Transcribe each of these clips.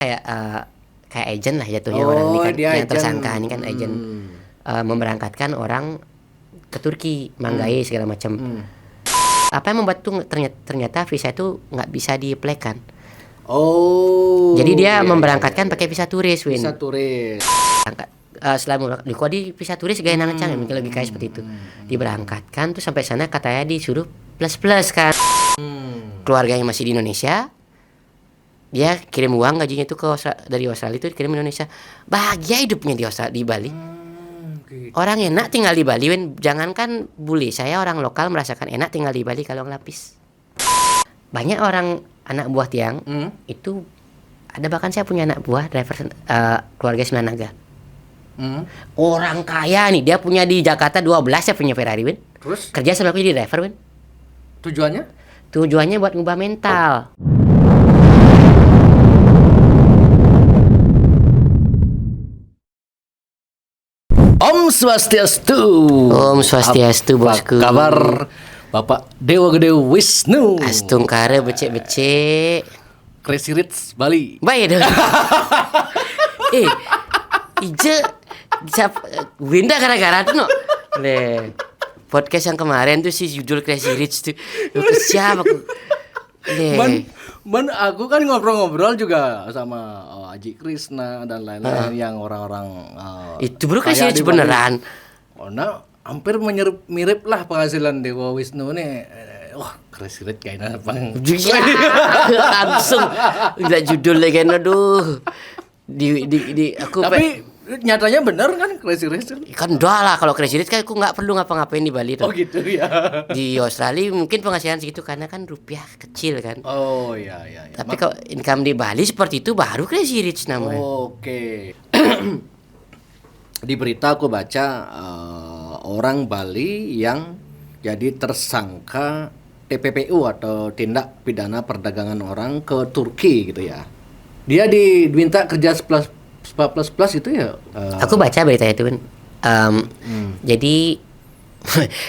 kayak kayak agent lah jatuhnya orang ini kan yang agent. tersangka ini kan agent memberangkatkan orang ke Turki, manggai segala macam. Apa yang membuat tuh ternyata visa itu nggak bisa di-apply-kan. Jadi dia memberangkatkan pakai visa turis, Win. Visa turis. Selama di visa turis gaya nangcang mungkin lebih kayak seperti itu. Diberangkatkan tuh sampai sana katanya disuruh plus kan. Keluarganya masih di Indonesia. Dia kirim uang gajinya itu dari Australia itu dikirim Indonesia. Bahagia hidupnya di Bali. Orang enak tinggal di Bali, Win. Jangankan bule, saya orang lokal merasakan enak tinggal di Bali kalau ngelapis. Banyak orang anak buah tiang itu ada, bahkan saya punya anak buah driver keluarga Sembilan Naga. Orang kaya nih, dia punya di Jakarta 12, saya punya Ferrari, Win. Terus kerja sama aku jadi driver, Win. Tujuannya buat ngubah mental. Om Swastiastu. Om Swastiastu, bosku. Apa kabar Bapak Dewa Gede Wisnu? Astungkara becek-becek. Crazy Rich Bali. Baik dong. Ije Winda gara-gara tuh no. Le podcast yang kemarin tuh si judul Crazy Rich tuh. Siapa aku? Aku kan ngobrol-ngobrol juga sama Aji Krishna dan lain-lain yang orang-orang itu bro Crazy Rich beneran. Nah, hampir mirip lah penghasilan Dewa Wisnu nih. Crazy Rich kayaknya bang. Langsung udah judulnya kayaknya aduh. Di aku tapi nyatanya bener kan Crazy Rich kan udah lah, kalau Crazy Rich kan aku nggak perlu ngapa-ngapain di Bali tuh. Oh gitu ya. Di Australia mungkin penghasilan segitu karena kan rupiah kecil kan. Oh iya. Tapi kalau income di Bali seperti itu baru Crazy Rich namanya. Oke. Di berita aku baca orang Bali yang jadi tersangka TPPU atau tindak pidana perdagangan orang ke Turki gitu ya. Dia diminta kerja plus itu ya. Aku baca berita itu kan. Jadi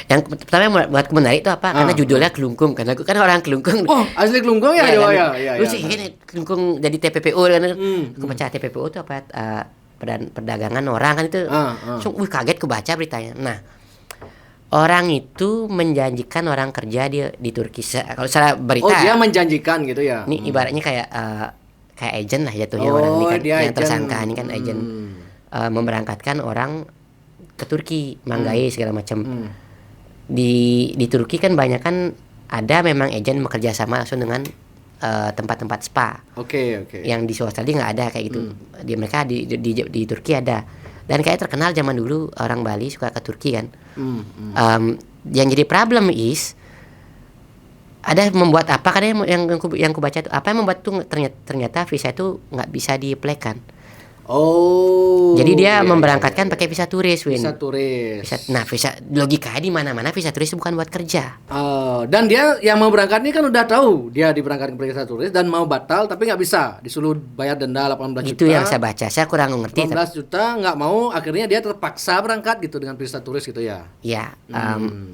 yang pertama yang buatku menarik itu apa? Karena judulnya Kelungkung. Karena aku kan orang Kelungkung. Oh, asli Kelungkung ya? Ya. Terus ini Kelungkung jadi TPPU kan. Aku baca TPPU itu apa? Perdagangan orang kan itu. So, kaget aku baca beritanya. Nah, orang itu menjanjikan orang kerja di Turki. Kalau secara berita. Oh, dia menjanjikan gitu ya. Ini ibaratnya kayak agent lah jatuhnya orang ini kan yang tersangka ini kan agent memberangkatkan orang ke Turki, manggai segala macam. Di Turki kan banyak kan ada memang agent bekerja sama langsung dengan tempat-tempat spa. Oke. Yang di Australia nggak ada kayak gitu. Di Turki ada. Dan kayak terkenal zaman dulu orang Bali suka ke Turki kan. Yang jadi problem is ada membuat apa kan yang ku baca itu apa yang membuat tuh ternyata visa itu nggak bisa di-apply-kan. Jadi dia memberangkatkan pakai visa turis, Win. Visa turis. Visa logikanya di mana-mana visa turis bukan buat kerja. Dan dia yang mau berangkat ini kan udah tahu dia diberangkatkan pakai visa turis dan mau batal tapi nggak bisa, disuruh bayar denda 18 juta. Itu yang saya baca, saya kurang ngerti. 18 juta nggak mau, akhirnya dia terpaksa berangkat gitu dengan visa turis gitu ya. Ya,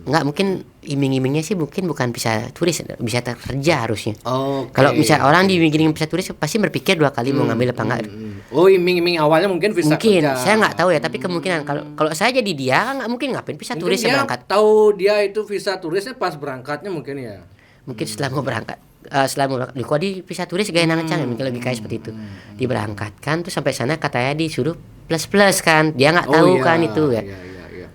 nggak mungkin iming-imingnya sih mungkin bukan visa turis, bisa kerja harusnya. Kalau misalnya orang diiming-iming visa turis pasti berpikir dua kali mau ngambil apa enggak. Iming-iming awalnya mungkin visa kerja. Saya nggak tahu ya, tapi kemungkinan kalau saya jadi dia nggak mungkin ngapain visa turis dia berangkat. Tahu dia itu visa turisnya pas berangkatnya mungkin ya. Mungkin setelah mau berangkat, di visa turis gaya nangcang mungkin lebih kayak seperti itu. Diberangkatkan tuh sampai sana katanya disuruh plus kan, dia nggak tahu kan itu ya. Iya.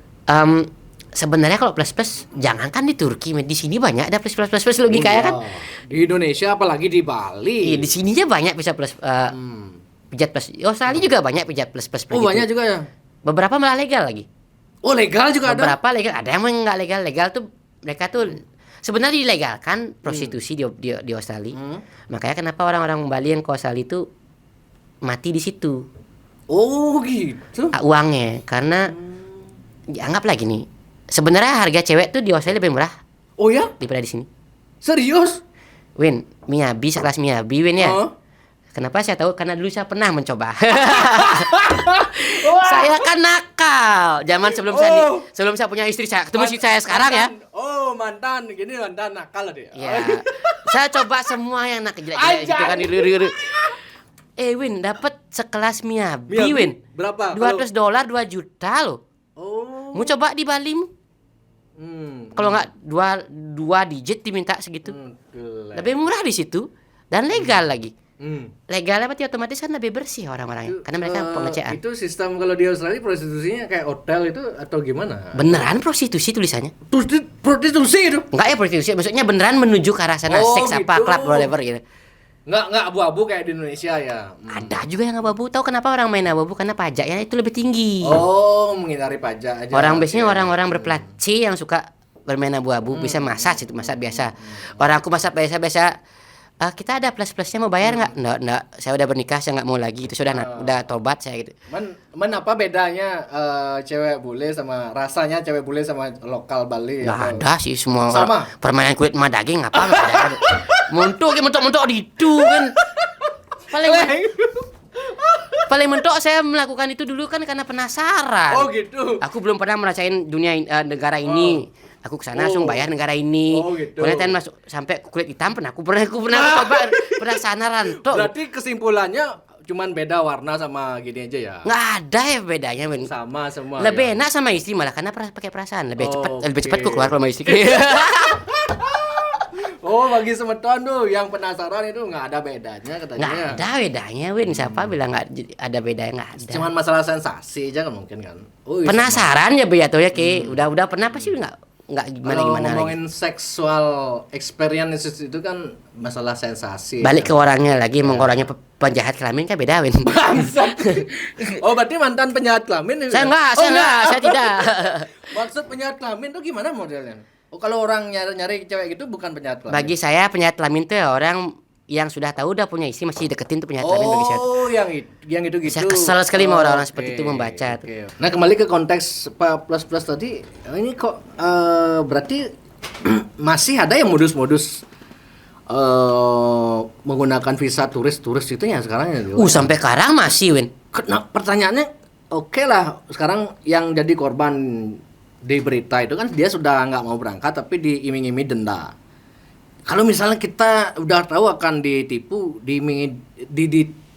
Sebenarnya kalau plus jangankan di Turki, di sini banyak ada plus logikanya kan. Di Indonesia apalagi di Bali. Iya, di sininya banyak bisa plus pijat plus. Australia juga banyak pijat plus gitu. Banyak juga ya. Beberapa malah legal lagi. Legal juga ada. Beberapa legal, ada yang nggak legal. Legal tuh mereka tuh sebenarnya dilegalkan prostitusi di Australia. Makanya kenapa orang-orang Bali yang ke Australia itu mati di situ. Gitu. Uangnya karena anggaplah gini. Sebenarnya harga cewek tuh di Australia lebih murah. Oh ya? Daripada di sini. Serius? Win, Miyabi sekelas Miyabi, Win ya. Kenapa saya tahu? Karena dulu saya pernah mencoba. Saya kan nakal. Zaman sebelum saya punya istri, saya ketemu istri saya sekarang ya. Mantan. Gini mantan nakal dia. Ya. Saya coba semua yang nakal jelek-jelek gitu kan. Win, dapat sekelas Miyabi, Miyabi? Win. Berapa? $200, 2 juta loh. Oh. Mau coba di Bali mu? Kalau nggak dua digit diminta segitu. Gila. Lebih murah di situ dan legal lagi. Hmm. Legal berarti otomatis kan lebih bersih orang-orangnya karena mereka pengecekan. Itu sistem kalau di Australia prostitusinya kayak hotel itu atau gimana? Beneran prostitusi tulisannya? Prostitusi itu? Enggak ya prostitusi, maksudnya beneran menuju ke arah sana, Oh, seks apa, gitu. club, whatever gitu. Nggak abu-abu kayak di Indonesia ya. Ada juga yang abu-abu. Tahu kenapa orang main abu-abu? Karena pajaknya itu lebih tinggi. Oh, menghindari pajak aja. Orang biasanya Oke. orang-orang berplat C yang suka bermain abu-abu bisa masak itu masak biasa. Orang aku masak biasa-biasa. Kita ada plus-plusnya mau bayar nggak? Nggak. Saya udah bernikah, saya nggak mau lagi. Itu udah tobat saya gitu. Apa bedanya cewek bule sama rasanya cewek bule sama lokal Bali? Nggak atau- ada sih semua Sama? permainan kulit sama daging apa nggak ada. Mentok itu kan. Paling mentok saya melakukan itu dulu kan karena penasaran. Oh gitu. Aku belum pernah merasain dunia negara ini. Aku kesana langsung bayar negara ini. Oh, gitu. Kemudian masuk sampai kulit hitam pernah aku coba penasaran tok. Berarti kesimpulannya cuman beda warna sama gini aja ya. Nggak ada ya bedanya, men. Sama semua. Lebih ya? enak sama istri malah karena pakai perasaan lebih Oh, cepat oke. ku keluar kalau sama istri. Oh, bagi semeton tuh yang penasaran itu nggak ada bedanya katanya. Nggak ada bedanya, Win. Siapa bilang nggak ada bedanya? Nggak ada. Cuman masalah sensasi aja kan mungkin kan. Oh, iya, Penasaran ya ya Ki. Udah pernah pasti nggak gimana kalau lagi. ngomongin seksual experience itu kan masalah sensasi. Balik ke orangnya lagi, emang orangnya penjahat kelamin kan beda, Win. Bangsat. Oh, berarti mantan penjahat kelamin ini? Saya kan? enggak, saya tidak. Maksud penjahat kelamin tuh gimana modelnya? Oh, kalau orang nyari cewek gitu bukan penjahat kelamin. Bagi saya penjahat kelamin itu ya orang yang sudah tahu udah punya istri masih deketin tuh penjahat kelamin bagi saya. Oh, yang itu gitu. Saya kesel sekali sama orang-orang seperti itu membaca tuh. Oke. Nah, kembali ke konteks Pak Plus tadi, ini kok berarti masih ada yang modus-modus menggunakan visa turis itu ya sekarang ya. Sampai sekarang masih, Win. Nah, pertanyaannya oke lah, sekarang yang jadi korban di berita itu kan dia sudah nggak mau berangkat tapi diiming-iming denda. Kalau misalnya kita udah tahu akan ditipu,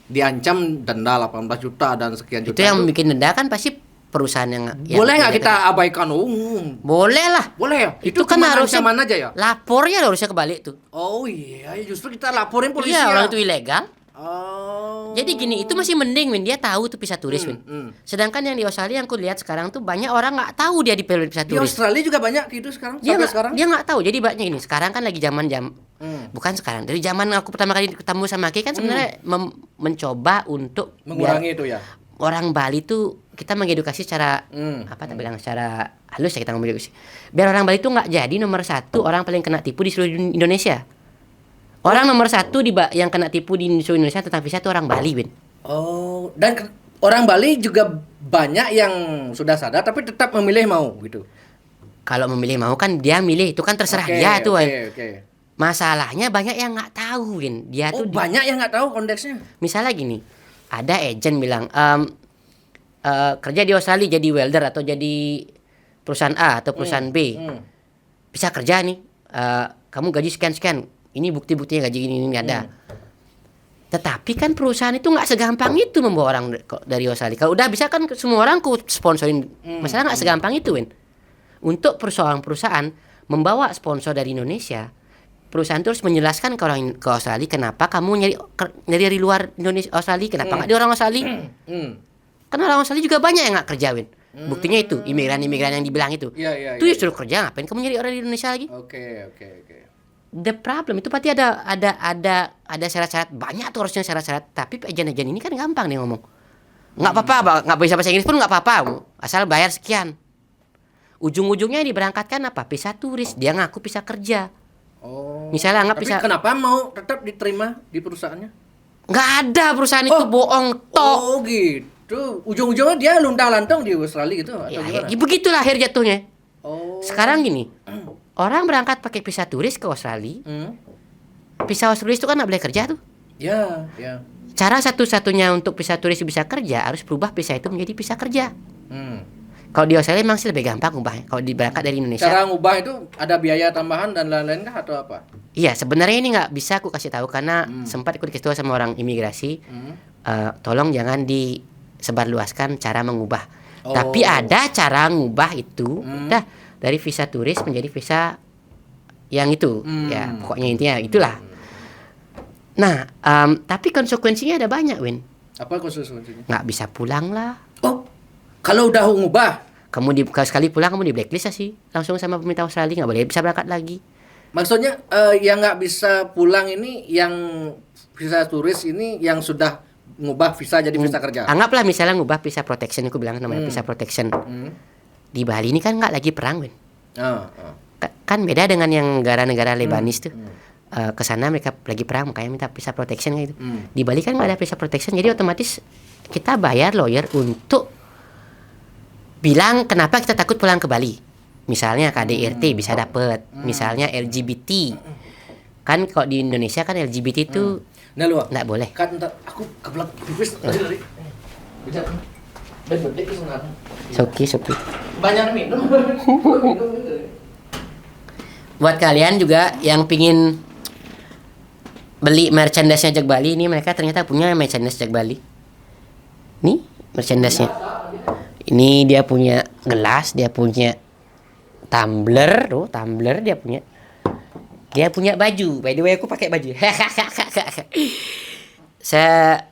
diancam denda 18 juta dan sekian juta. Itu yang bikin denda kan pasti perusahaan yang boleh nggak kita abaikan? Boleh lah. Boleh ya? Itu kan cuma harusnya ancaman aja ya? Lapornya harusnya kebalik tuh. Oh iya, justru kita laporin polisi Iya, ya. orang itu ilegal. Oh. Jadi gini, itu masih mending, Win. Dia tahu tuh visa turis, Win. Sedangkan yang di Australia yang aku lihat sekarang tuh banyak orang nggak tahu dia di visa Di turis. Australia juga banyak gitu sekarang. Dia Sampai nggak sekarang. dia nggak tahu. Jadi banyak ini. Sekarang kan lagi zaman bukan sekarang. Dari zaman aku pertama kali ketemu sama Ki kan sebenarnya mencoba untuk Mengurangi biar itu ya. orang Bali tuh kita mengedukasi secara apa tak bilang secara halus ya kita ngomong edukasi. Biar orang Bali tuh nggak jadi nomor satu orang paling kena tipu di seluruh Indonesia. Orang nomor satu yang kena tipu di seluruh Indonesia tentang visa itu orang Bali, Win. Oh, dan orang Bali juga banyak yang sudah sadar tapi tetap memilih mau gitu. Kalau memilih mau kan dia milih itu kan terserah Oke, dia tuh, Win. Oke. Masalahnya banyak yang nggak tahu, Win. Dia Oh, tuh banyak yang nggak tahu konteksnya. misalnya gini, ada agent bilang kerja di Australia jadi welder atau jadi perusahaan A atau perusahaan B, bisa kerja nih, kamu gaji sekian, ini bukti-buktinya gaji ini ada. Tetapi kan perusahaan itu nggak segampang itu membawa orang dari Australia. Kalau udah bisa kan semua orang ku sponsorin, masalah nggak segampang itu, Win. Untuk perusahaan membawa sponsor dari Indonesia, perusahaan itu harus menjelaskan ke orang ke Australia kenapa kamu nyari dari luar Indonesia Australia, kenapa nggak di orang Australia? Karena orang Australia juga banyak yang nggak kerja, Win. Buktinya itu imigran yang dibilang itu. Iya. Itu ya suruh kerja, ngapain kamu nyari orang di Indonesia lagi? Oke. The problem itu pasti ada syarat-syarat banyak tuh harusnya syarat-syarat. Tapi agen-agen ini kan gampang nih ngomong. Nggak apa-apa, nggak bisa bahasa Inggris pun nggak apa-apa, asal bayar sekian. Ujung-ujungnya diberangkatkan apa? Visa turis, dia ngaku bisa kerja. Oh. Misalnya nggak Tapi bisa. kenapa mau tetap diterima di perusahaannya? Nggak ada perusahaan itu bohong tok. Oh gitu. Ujung-ujungnya dia luntang-lantung di Australia gitu atau Ya, gimana? begitulah akhir jatuhnya. Oh. Sekarang gini, orang berangkat pakai visa turis ke Australia. Visa turis itu kan nggak boleh kerja tuh. Ya. Cara satu-satunya untuk visa turis bisa kerja harus berubah visa itu menjadi visa kerja. Kalau di Australia memang sih lebih gampang ubahnya. Kalau berangkat dari Indonesia. Cara ngubah itu ada biaya tambahan dan lain-lain kah atau apa? Iya, sebenarnya ini nggak bisa aku kasih tahu karena sempat aku dikasih tahu sama orang imigrasi. tolong jangan disebarluaskan cara mengubah. Tapi ada cara ngubah itu dari visa turis menjadi visa yang itu. Ya, pokoknya intinya itulah. Nah, tapi konsekuensinya ada banyak, Win. Apa konsekuensinya? Nggak bisa pulang lah. Oh, kalau udah ngubah, Kamu kalau sekali pulang kamu di blacklist sih. Langsung sama pemerintah Australia nggak boleh bisa berangkat lagi. maksudnya yang nggak bisa pulang ini, yang visa turis ini yang sudah ngubah visa jadi visa kerja. Anggaplah misalnya ngubah visa protection, aku bilang namanya visa protection. Di Bali ini kan nggak lagi perang, Win. Kan beda dengan yang negara-negara Lebanis tuh. Ke sana mereka lagi perang, makanya minta visa protection gitu. Di Bali kan nggak ada visa protection, jadi otomatis kita bayar lawyer untuk bilang kenapa kita takut pulang ke Bali. Misalnya KDRT bisa dapet, misalnya LGBT. Kan kalau di Indonesia kan LGBT itu Nah lu nggak boleh. kan ntar aku kebelat pipis dari bijak dan gede sebenarnya Soki. banyak minum. Buat kalian juga yang pingin beli merchandise-nya Jak Bali, ini mereka ternyata punya merchandise Jak Bali. Nih merchandise-nya. Ini dia punya gelas, dia punya tumbler, dia punya baju. By the way aku pakai baju. Saya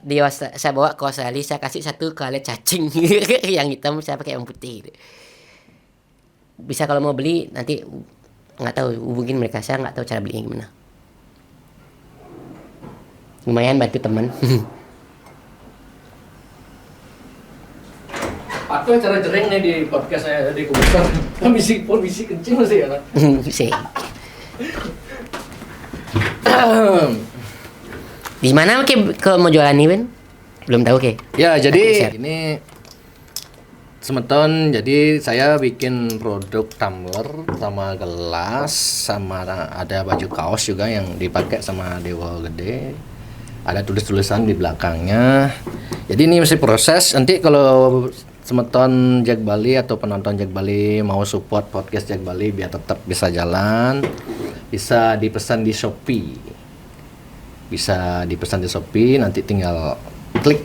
bawa ke Australia, saya kasih satu kalet cacing yang hitam, saya pakai yang putih. Bisa kalau mau beli nanti nggak tahu, hubungin mereka, saya nggak tahu cara belinya gimana. Lumayan bantu teman. Apa cara jering nih di podcast saya di komputer? Misi kencing masih ya? Sih. Di mana ke mau jualan nih, Ben? Belum tahu ke? Ya, jadi ini semeton, jadi saya bikin produk tumbler sama gelas sama ada baju kaos juga yang dipakai sama Dewa Gede. Ada tulis-tulisan di belakangnya. Jadi ini masih proses. Nanti kalau semeton Jak Bali atau penonton Jak Bali mau support podcast Jak Bali biar tetap bisa jalan, bisa dipesan di Shopee. Nanti tinggal klik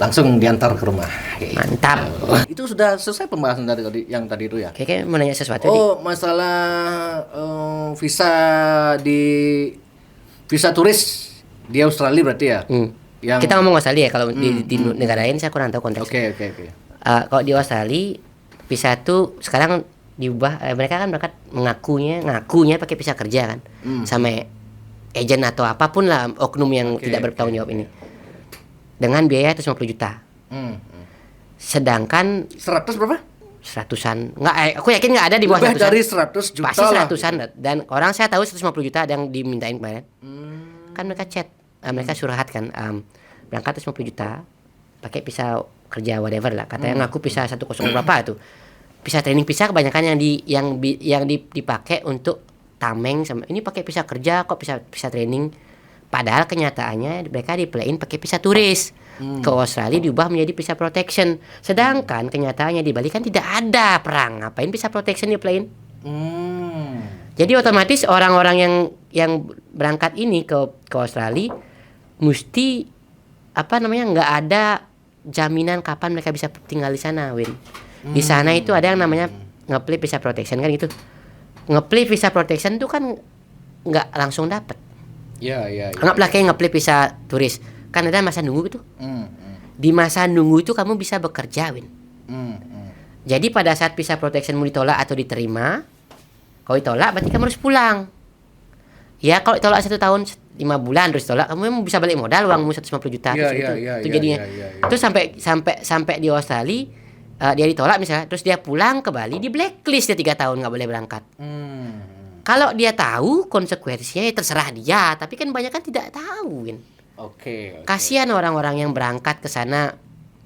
langsung diantar ke rumah. Mantap. Itu sudah selesai pembahasan tadi yang tadi itu ya. Kayaknya mau nanya sesuatu. Masalah visa turis di Australia berarti ya. Yang Kita ngomong Australia ya, kalau di negara lain saya kurang tahu konteks. Oke. Kalau di Australia visa itu sekarang diubah, mereka kan berangkat ngakunya pakai visa kerja kan, sama agent atau apapun lah oknum yang tidak bertanggung jawab ini, dengan biaya 150 juta. Sedangkan 100 berapa? Seratusan, aku yakin nggak ada di bawah Lebih seratusan. dari 100 juta Pasti lah. seratusan. Dan orang saya tahu 150 juta ada yang dimintain kemarin. Kan mereka chat, mereka surhat kan, berangkat 150 juta pakai visa kerja whatever lah, katanya ngaku visa 100 berapa tuh, visa training, visa kebanyakan yang dipakai untuk tameng, sama ini pakai visa kerja kok, visa training, padahal kenyataannya mereka di-playin pakai visa turis. Ke Australia diubah menjadi visa protection, sedangkan kenyataannya di Bali kan tidak ada perang, ngapain visa protection di-playin? Jadi otomatis orang-orang yang berangkat ini ke Australia mesti nggak ada jaminan kapan mereka bisa tinggal di sana, Win. Di sana itu ada yang namanya nge-apply visa protection kan gitu. Nge-apply visa protection itu kan nggak langsung dapat. Iya. Anggaplah kayak nge-apply visa turis, kan ada masa nunggu itu. Di masa nunggu itu kamu bisa bekerja, Win. Jadi pada saat visa protection mau ditolak atau diterima, kalau ditolak berarti kamu harus pulang. Ya kalau ditolak 1 tahun 5 bulan terus tolak, kamu bisa balik modal uangmu 150 juta. Itu jadinya. Terus sampai di Australia dia ditolak misalnya, terus dia pulang ke Bali di blacklist, dia 3 tahun nggak boleh berangkat. Kalau dia tahu konsekuensinya ya terserah dia, tapi kan banyak kan tidak tahu, Win. Oke. Kasihan orang-orang yang berangkat ke sana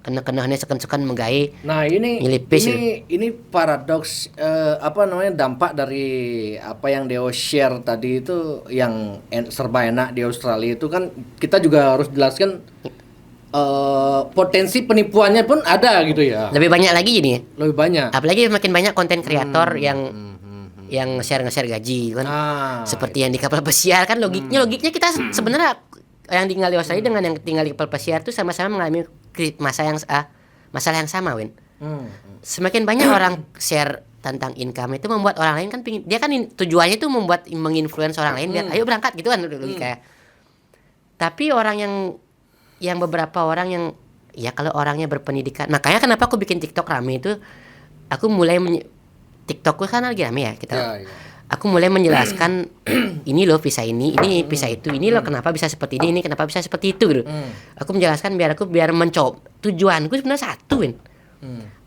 kena-kenanya seken-seken menggai. Nah, Nyelipis ini paradoks dampak dari apa yang Deo share tadi itu, yang serba enak di Australia itu kan kita juga harus jelaskan potensi penipuannya pun ada gitu ya. Lebih banyak lagi ini. Lebih banyak. Apalagi makin banyak konten kreator yang nge-share gaji kan. Seperti yang di kapal pesiar kan, logiknya kita sebenarnya yang tinggal di Australia dengan yang tinggal di Pelpesiar tuh sama-sama mengalami masalah yang sama, Win. Semakin banyak orang share tentang income itu membuat orang lain kan pingin, dia kan tujuannya itu membuat menginfluence orang lain biar ayo berangkat gitu kan logika. Tapi orang yang beberapa orang yang ya kalau orangnya berpendidikan, makanya kenapa aku bikin TikTok rame itu, aku mulai TikTokku kan lagi rame ya kita. Aku mulai menjelaskan ini loh visa ini visa itu, ini loh kenapa bisa seperti ini kenapa bisa seperti itu gitu. Aku menjelaskan biar mencoba. Tujuanku sebenarnya satu, Win.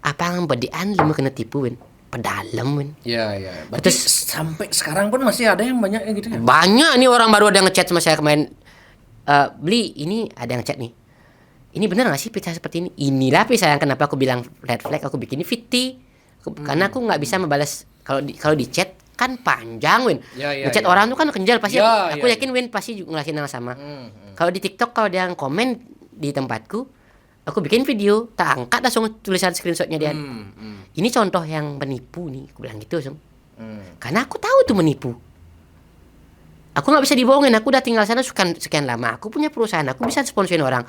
Apa yang bedian lu kena tipu, Win? Pedalam, Win. Iya. Berarti terus sampai sekarang pun masih ada yang banyak yang gitu ya? Banyak nih orang baru ada yang ngechat sama saya kemarin. Beli ini ada yang chat nih. Ini bener gak sih visa seperti ini? Inilah visa yang kenapa aku bilang red flag, aku bikin ini fiti. Karena aku nggak bisa membalas kalau di chat kan panjang, Win. Ngechat orang tuh kan kenjal pasti. Aku yakin Win pasti ngelasin yang sama. Kalau di TikTok kalau dia yang komen di tempatku, aku bikin video, tak angkat langsung tulisan screenshotnya dia. Ini contoh yang menipu nih, aku bilang gitu langsung. Karena aku tahu tuh menipu. Aku nggak bisa dibohongin, aku udah tinggal sana sekian lama. Aku punya perusahaan, aku bisa sponsorin orang.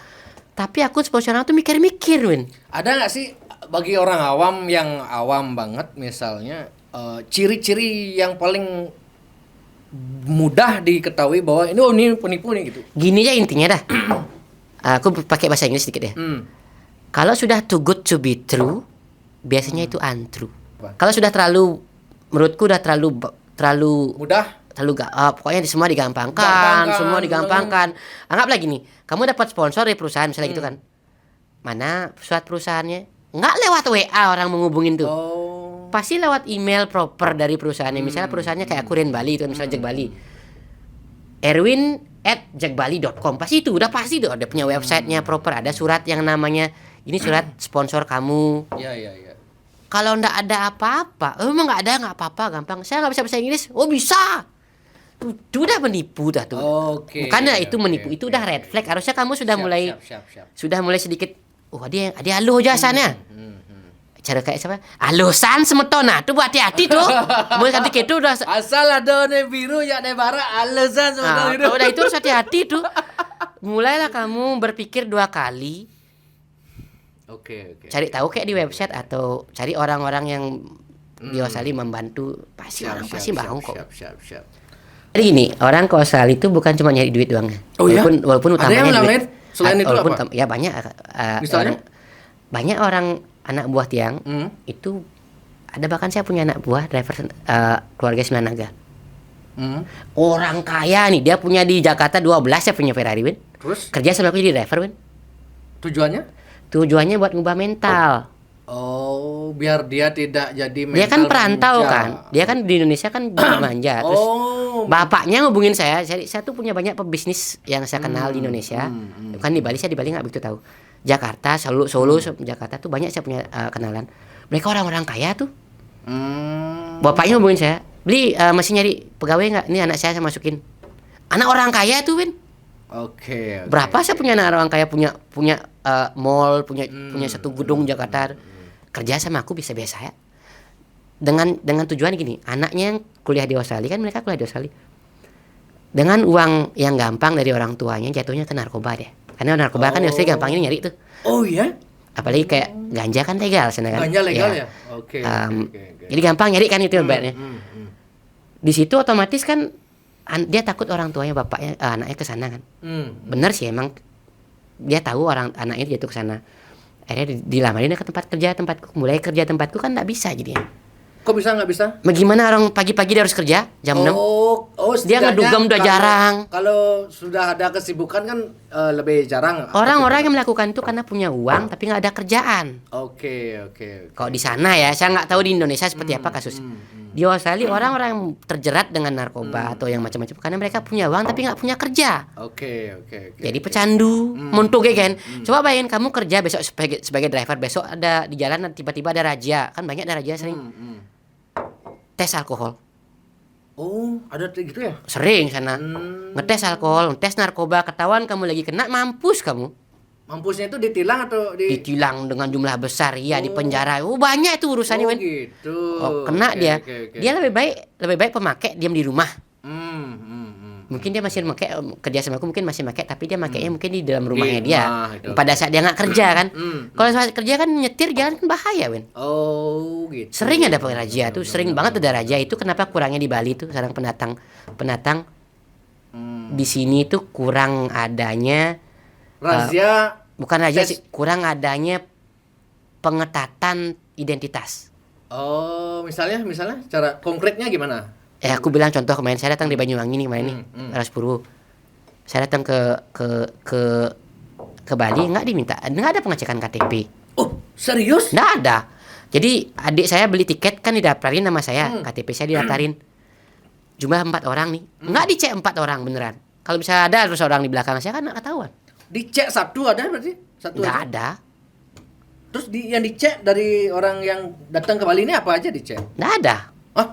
Tapi aku sponsorin orang tuh mikir-mikir, Win. Ada nggak sih bagi orang awam yang awam banget misalnya ciri-ciri yang paling mudah diketahui bahwa ini penipu nih gitu? Gini aja intinya dah. Aku pakai bahasa Inggris sedikit ya. Kalau sudah too good to be true, biasanya itu untrue. Kalau sudah terlalu, menurutku udah terlalu mudah, pokoknya semua digampangkan, semua digampangkan. Anggaplah gini, kamu dapat sponsor dari perusahaan misalnya gitu kan. Mana surat perusahaannya? Nggak lewat WA orang menghubungin tuh. Pasti lewat email proper dari perusahaannya. Misalnya perusahaannya kayak Kuren Bali itu, misalnya Jack Bali. Erwin@jackbali.com. Pasti itu udah pasti tuh ada punya websitenya proper, ada surat yang namanya ini surat sponsor kamu. Iya. Kalau nggak ada apa-apa, emang nggak ada nggak apa-apa, gampang. Saya nggak bisa bahasa Inggris, oh bisa. Itu udah menipu dah tuh. Bukannya itu menipu, itu udah red flag. Harusnya kamu sudah mulai sedikit. Dia aloh jasanya. Cara kayak siapa? Alosan semetona tuh hati-hati tuh. Mau nanti gitu udah asal ada warna biru ya nebara alosan semetona itu. Udah itu harus hati-hati tuh. Mulailah kamu berpikir 2 kali. Oke. Cari tahu kayak di website atau cari orang-orang yang di Australia membantu. Pasti mau kok. Siap. Jadi gini, orang ke Australia itu bukan cuma nyari duit doang. Walaupun utamanya ada yang duit. Selain itu apa? Ya banyak. Banyak orang anak buah Tiang itu ada, bahkan saya punya anak buah driver keluarga Sembilan Naga. Orang kaya nih, dia punya di Jakarta 12, saya punya Ferrari, Win. Terus kerja sama aku jadi driver, Win. Tujuannya buat ngubah mental. Biar dia tidak jadi mental. Dia kan perantau kan. Dia kan di Indonesia kan manja. Terus bapaknya ngubungin saya tuh punya banyak pebisnis yang saya kenal di Indonesia. Bukan di Bali, saya di Bali nggak begitu tahu. Jakarta, Solo, Jakarta tuh banyak saya punya kenalan. Mereka orang-orang kaya tuh. Bapaknya hubungin saya, Beli masih nyari pegawai nggak? Ini anak saya masukin. Anak orang kaya tuh, Win. Oke. Berapa saya punya anak orang kaya, punya mall, punya satu gedung Jakarta. Kerja sama aku biasa-biasa ya. Dengan tujuan gini, anaknya yang kuliah di Australia kan, mereka kuliah di Australia. Dengan uang yang gampang dari orang tuanya, jatuhnya ke narkoba deh. Karena narkoba kan di Australia gampang ini nyari tuh. Oh iya? Apalagi kayak ganja kan legal sana kan. Ganja legal ya? Oke. Jadi gampang nyari kan itu ibaratnya. Di situ otomatis kan dia takut orang tuanya, bapaknya, anaknya ke sana kan. Bener sih emang dia tahu orang anaknya jatuh ke sana. Akhirnya dilamarin ke tempat kerja tempatku. Mulai kerja tempatku kan nggak bisa jadinya. Kok bisa nggak bisa? Bagaimana orang pagi-pagi dia harus kerja jam 6? Dia ngedugem udah jarang. Kalau sudah ada kesibukan kan lebih jarang. Orang-orang yang melakukan itu karena punya uang tapi nggak ada kerjaan. Oke. Kalau di sana ya, saya nggak tahu di Indonesia seperti apa kasus. Di Australia orang-orang yang terjerat dengan narkoba atau yang macam-macam karena mereka punya uang tapi nggak punya kerja. Oke. Jadi pecandu, montok kan. Coba bayangin kamu kerja besok sebagai driver, besok ada di jalan tiba-tiba ada razia, kan banyak ada razia sering. Tes alkohol. Oh, ada gitu ya? Sering sana. Ngetes alkohol, ngetes narkoba, ketahuan kamu lagi kena, mampus kamu. Mampusnya itu ditilang atau ditilang dengan jumlah besar, ya di penjara. Banyak itu urusannya, Win. Gitu. Kena dia. Okay. Dia lebih baik pemakai diam di rumah. Mungkin dia masih pakai kerja sama aku, mungkin masih pakai, tapi dia makainya mungkin di dalam rumahnya Di dia. rumah, itu. Pada saat dia nggak kerja kan. Kalau saat kerja kan nyetir jalan kan bahaya, Win. Oh, gitu. Sering ada razia tuh, sering banget ada razia. Itu kenapa kurangnya di Bali tuh sekarang pendatang di sini tuh kurang adanya Razia bukan razia tes- sih, kurang adanya pengetatan identitas. Oh, misalnya cara konkretnya gimana? Aku bilang contoh kemarin saya datang di Banyuwangi nih kemarin nih, Raspuru. Saya datang ke Bali nggak ada pengecekan KTP. Oh, serius? Nggak ada. Jadi adik saya beli tiket kan didaftarin nama saya, KTP saya didaftarin. Jumlah 4 orang nih, nggak dicek 4 orang beneran. Kalau bisa ada terus orang di belakang saya kan nggak ketahuan. Dicek satu ada berarti? Satu Nggak aja? ada, Terus yang dicek dari orang yang datang ke Bali ini apa aja dicek? nggak ada. Hah?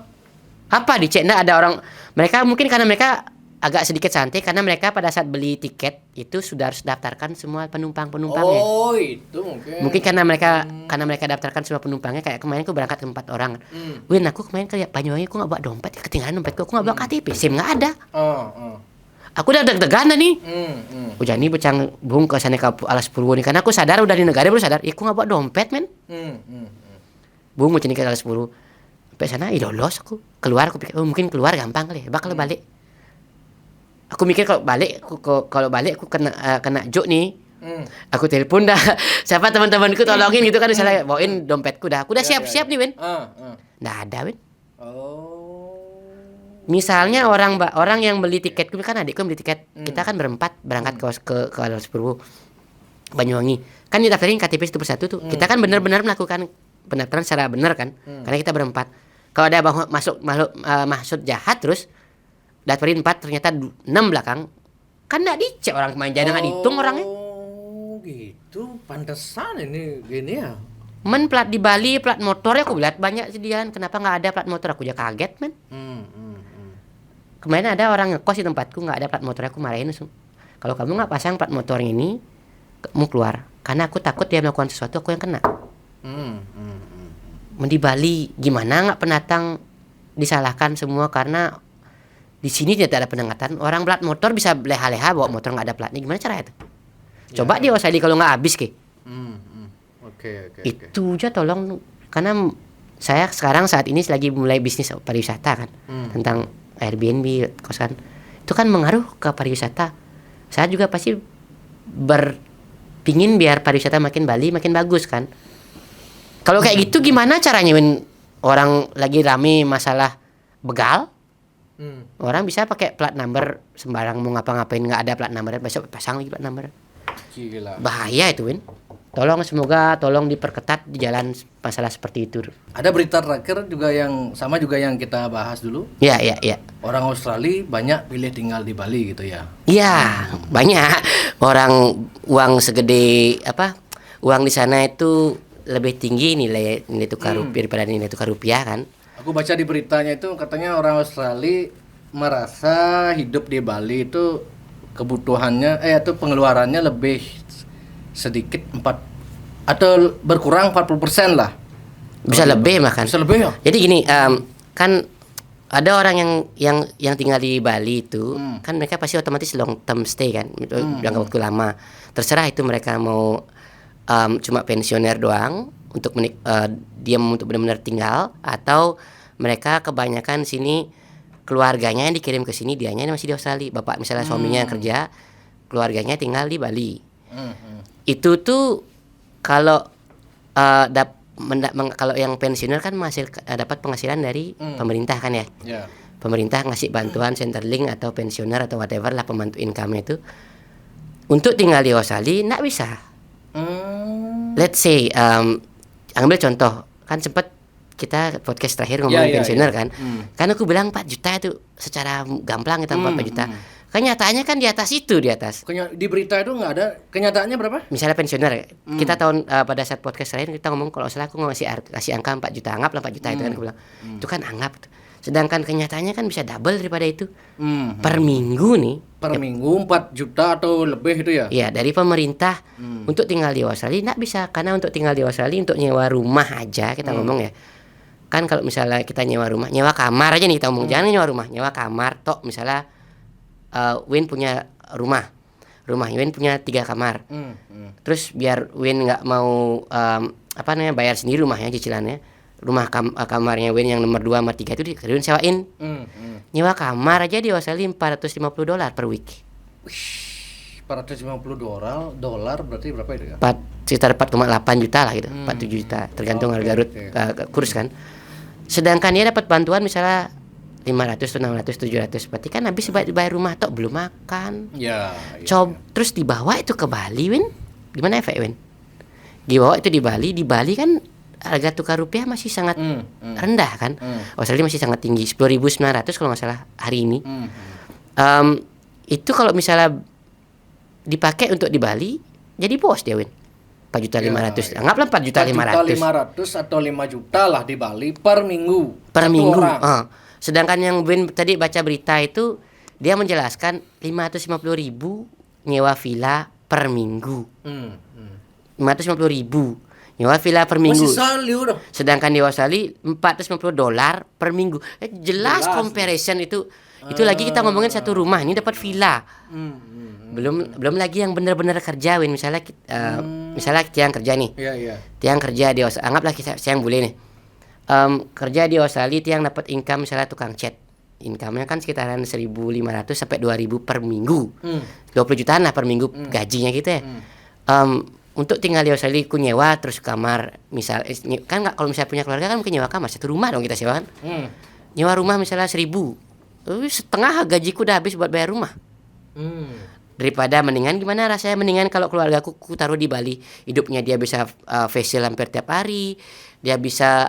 Apa dicek? Nggak ada orang. Mereka mungkin karena mereka agak sedikit santai karena mereka pada saat beli tiket itu sudah harus daftarkan semua penumpangnya. Oh, itu mungkin. Mungkin karena mereka daftarkan semua penumpangnya. Kayak kemarin aku berangkat ke 4 orang. Win, aku kemarin ke Banyuwangi aku nggak bawa dompet, ketinggalan dompetku, aku nggak bawa KTP, SIM nggak ada. Oh. Aku udah deg-degan nih. Hmm. Udah nih becang bung ke sana ke Alas Purwo nih karena aku sadar udah di negara baru sadar, aku nggak bawa dompet men. Bung mau ke Alas Purwo. Sampai sana lolos aku. Keluar aku pikir mungkin keluar gampang kali. Bakal balik. Aku mikir kalau balik aku kena jok nih. Aku telepon dah siapa teman-temanku tolongin gitu kan, misalnya bawain dompetku dah. Aku udah siap-siap nih, Win. Nggak ada, Win. Oh. Misalnya orang yang beli tiketku kan adikku beli tiket. Kita kan berempat berangkat ke Alas Purwo Banyuwangi. Kan didaftarin KTP satu persatu tuh. Kita kan benar-benar melakukan pendaftaran secara benar kan. Karena kita berempat. Kalau ada maksud jahat terus daftarin 4 ternyata 6 belakang. Kan enggak dicek orang kemarin jadi enggak dihitung orangnya. Oh, gitu. Pantesan ini gini ya. Men plat di Bali, plat motornya aku lihat banyak sediaan. Kenapa nggak ada plat motor? Aku juga kaget, men. Kemarin ada orang ngekos di tempatku nggak ada plat motor, aku marahin langsung. Kalau kamu nggak pasang plat motor ini, kamu keluar. Karena aku takut dia melakukan sesuatu, aku yang kena. Di Bali gimana nggak pendatang disalahkan semua karena di sini tidak ada peningkatan. Orang plat motor bisa leha-leha bawa motor nggak ada platnya, gimana caranya itu? Coba dia Australia kalau nggak habis ke. Oke. Itu aja tolong, karena saya sekarang saat ini lagi mulai bisnis pariwisata kan, tentang Airbnb, kosan. Itu kan mengaruh ke pariwisata. Saya juga pasti pingin biar pariwisata makin Bali makin bagus kan. Kalau kayak gitu gimana caranya, Win? Orang lagi rame masalah begal. Orang bisa pakai plat number sembarang mau ngapa-ngapain nggak ada plat number, besok pasang lagi plat number. Gila. Bahaya itu, Win. Tolong diperketat di jalan masalah seperti itu. Ada berita terakhir juga yang sama juga yang kita bahas dulu. Ya. Orang Australia banyak pilih tinggal di Bali gitu ya. Iya, banyak orang uang segede uang di sana itu lebih tinggi nilai tukar rupiah daripada nilai tukar rupiah kan. Aku baca di beritanya itu katanya orang Australia merasa hidup di Bali itu kebutuhannya atau pengeluarannya lebih sedikit atau berkurang 40% lah. Bisa lebih bahkan. Bisa lebih ya? Jadi gini, kan ada orang yang tinggal di Bali itu kan mereka pasti otomatis long term stay kan, jangka waktu lama. Terserah itu mereka mau cuma pensiuner doang untuk diam untuk benar-benar tinggal, atau mereka kebanyakan sini keluarganya yang dikirim ke sini, dianya masih di Australia. Bapak misalnya suaminya kerja, keluarganya tinggal di Bali. Itu tuh kalau kalau yang pensiuner kan dapat penghasilan dari pemerintah kan ya. Pemerintah ngasih bantuan Centrelink atau pensiuner atau whatever lah pembantu income itu. Untuk tinggal di Australia nggak bisa. Let's say ambil contoh, kan sempat kita podcast terakhir ngomongin pensiuner kan. Kan aku bilang 4 juta itu secara gamblang kita 4 juta. Kenyataannya kan di atas itu, di atas. Di berita itu nggak ada. Kenyataannya berapa? Misalnya pensiuner, kita pada saat podcast terakhir kita ngomong kalau salah aku kasih angka 4 juta, anggaplah 4 juta itu kan aku bilang. Itu kan anggap. Sedangkan kenyataannya kan bisa double daripada itu. Per minggu nih. Per minggu 4 juta atau lebih itu ya? Iya, dari pemerintah untuk tinggal di Australia nggak bisa, karena untuk tinggal di Australia untuk nyewa rumah aja kita ngomong ya. Kan kalau misalnya kita nyewa rumah, nyewa kamar aja nih kita ngomong, jangan nyewa rumah, nyewa kamar tok misalnya Win punya rumah Win punya 3 kamar. Terus biar Win nggak mau bayar sendiri rumahnya, cicilannya, kamarnya Win yang nomor 2 sama 3 itu Win sewain. Nyewa kamar aja di Australia $450 per week. $450 berarti berapa itu ya? Sekitar 4,8 juta lah gitu, 4-7 juta tergantung harga kurs kan. Sedangkan dia dapat bantuan misalnya 500 atau 600, 700, berarti kan habis bayar rumah tok belum makan. Terus dibawa itu ke Bali, Win. Gimana efek, Win? Dibawa itu di Bali kan harga tukar rupiah masih sangat rendah kan. Australia masih sangat tinggi, 10.900 kalau nggak salah hari ini. Itu kalau misalnya dipakai untuk di Bali, jadi bos dia, Win. 4.500.000. Anggaplah 4.500.000 atau 5 juta lah di Bali per minggu. Sedangkan yang Win tadi baca berita itu dia menjelaskan 550.000 nyewa villa per minggu. 550.000 nyewa villa per minggu. Masih salju dong. Sedangkan di Australia $450 per minggu. Jelas comparison itu. Itu lagi kita ngomongin satu rumah, ini dapat villa. Belum lagi yang benar-benar kerja, Win. Misalnya Tiang kerja nih. Tiang kerja di Australia. Anggaplah saya yang boleh nih. Kerja di Australia, Tiang dapat income misalnya tukang cat. Income-nya kan sekitaran 1.500 sampai 2.000 per minggu. 20 jutaan lah per minggu gajinya gitu ya. Untuk tinggal di Australia ku nyewa terus kamar misal kan nggak, kalau misalnya punya keluarga kan mungkin nyewa kamar satu rumah dong kita sewa kan. Nyewa rumah misalnya 1.000, setengah gajiku udah habis buat bayar rumah. Daripada mendingan gimana rasanya, mendingan kalau keluargaku ku taruh di Bali, hidupnya dia bisa facial hampir tiap hari, dia bisa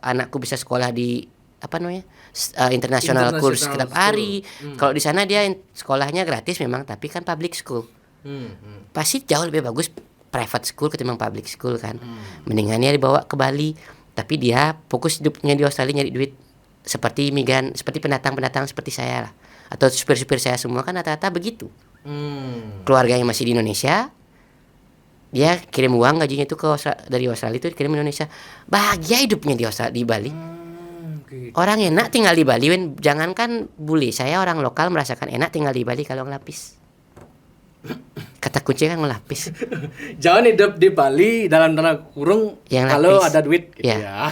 anakku bisa sekolah di international course setiap hari. Kalau di sana dia sekolahnya gratis memang, tapi kan public school. Pasti jauh lebih bagus private school ketimbang public school kan. Mendingan dia dibawa ke Bali, tapi dia fokus hidupnya di Australia nyari duit seperti migran, seperti pendatang seperti saya lah, atau supir-supir saya semua kan rata-rata begitu. Keluarga yang masih di Indonesia, dia kirim uang gajinya itu dari Australia itu dikirim Indonesia. Bahagia hidupnya di Bali. Orang enak tinggal di Bali, Win. Jangankan bule, saya orang lokal merasakan enak tinggal di Bali kalau ngelapis. Kata kunci kan ngelapis. Jangan hidup di Bali dalam tanda kurung yang kalau lapis. ada duit. Ya.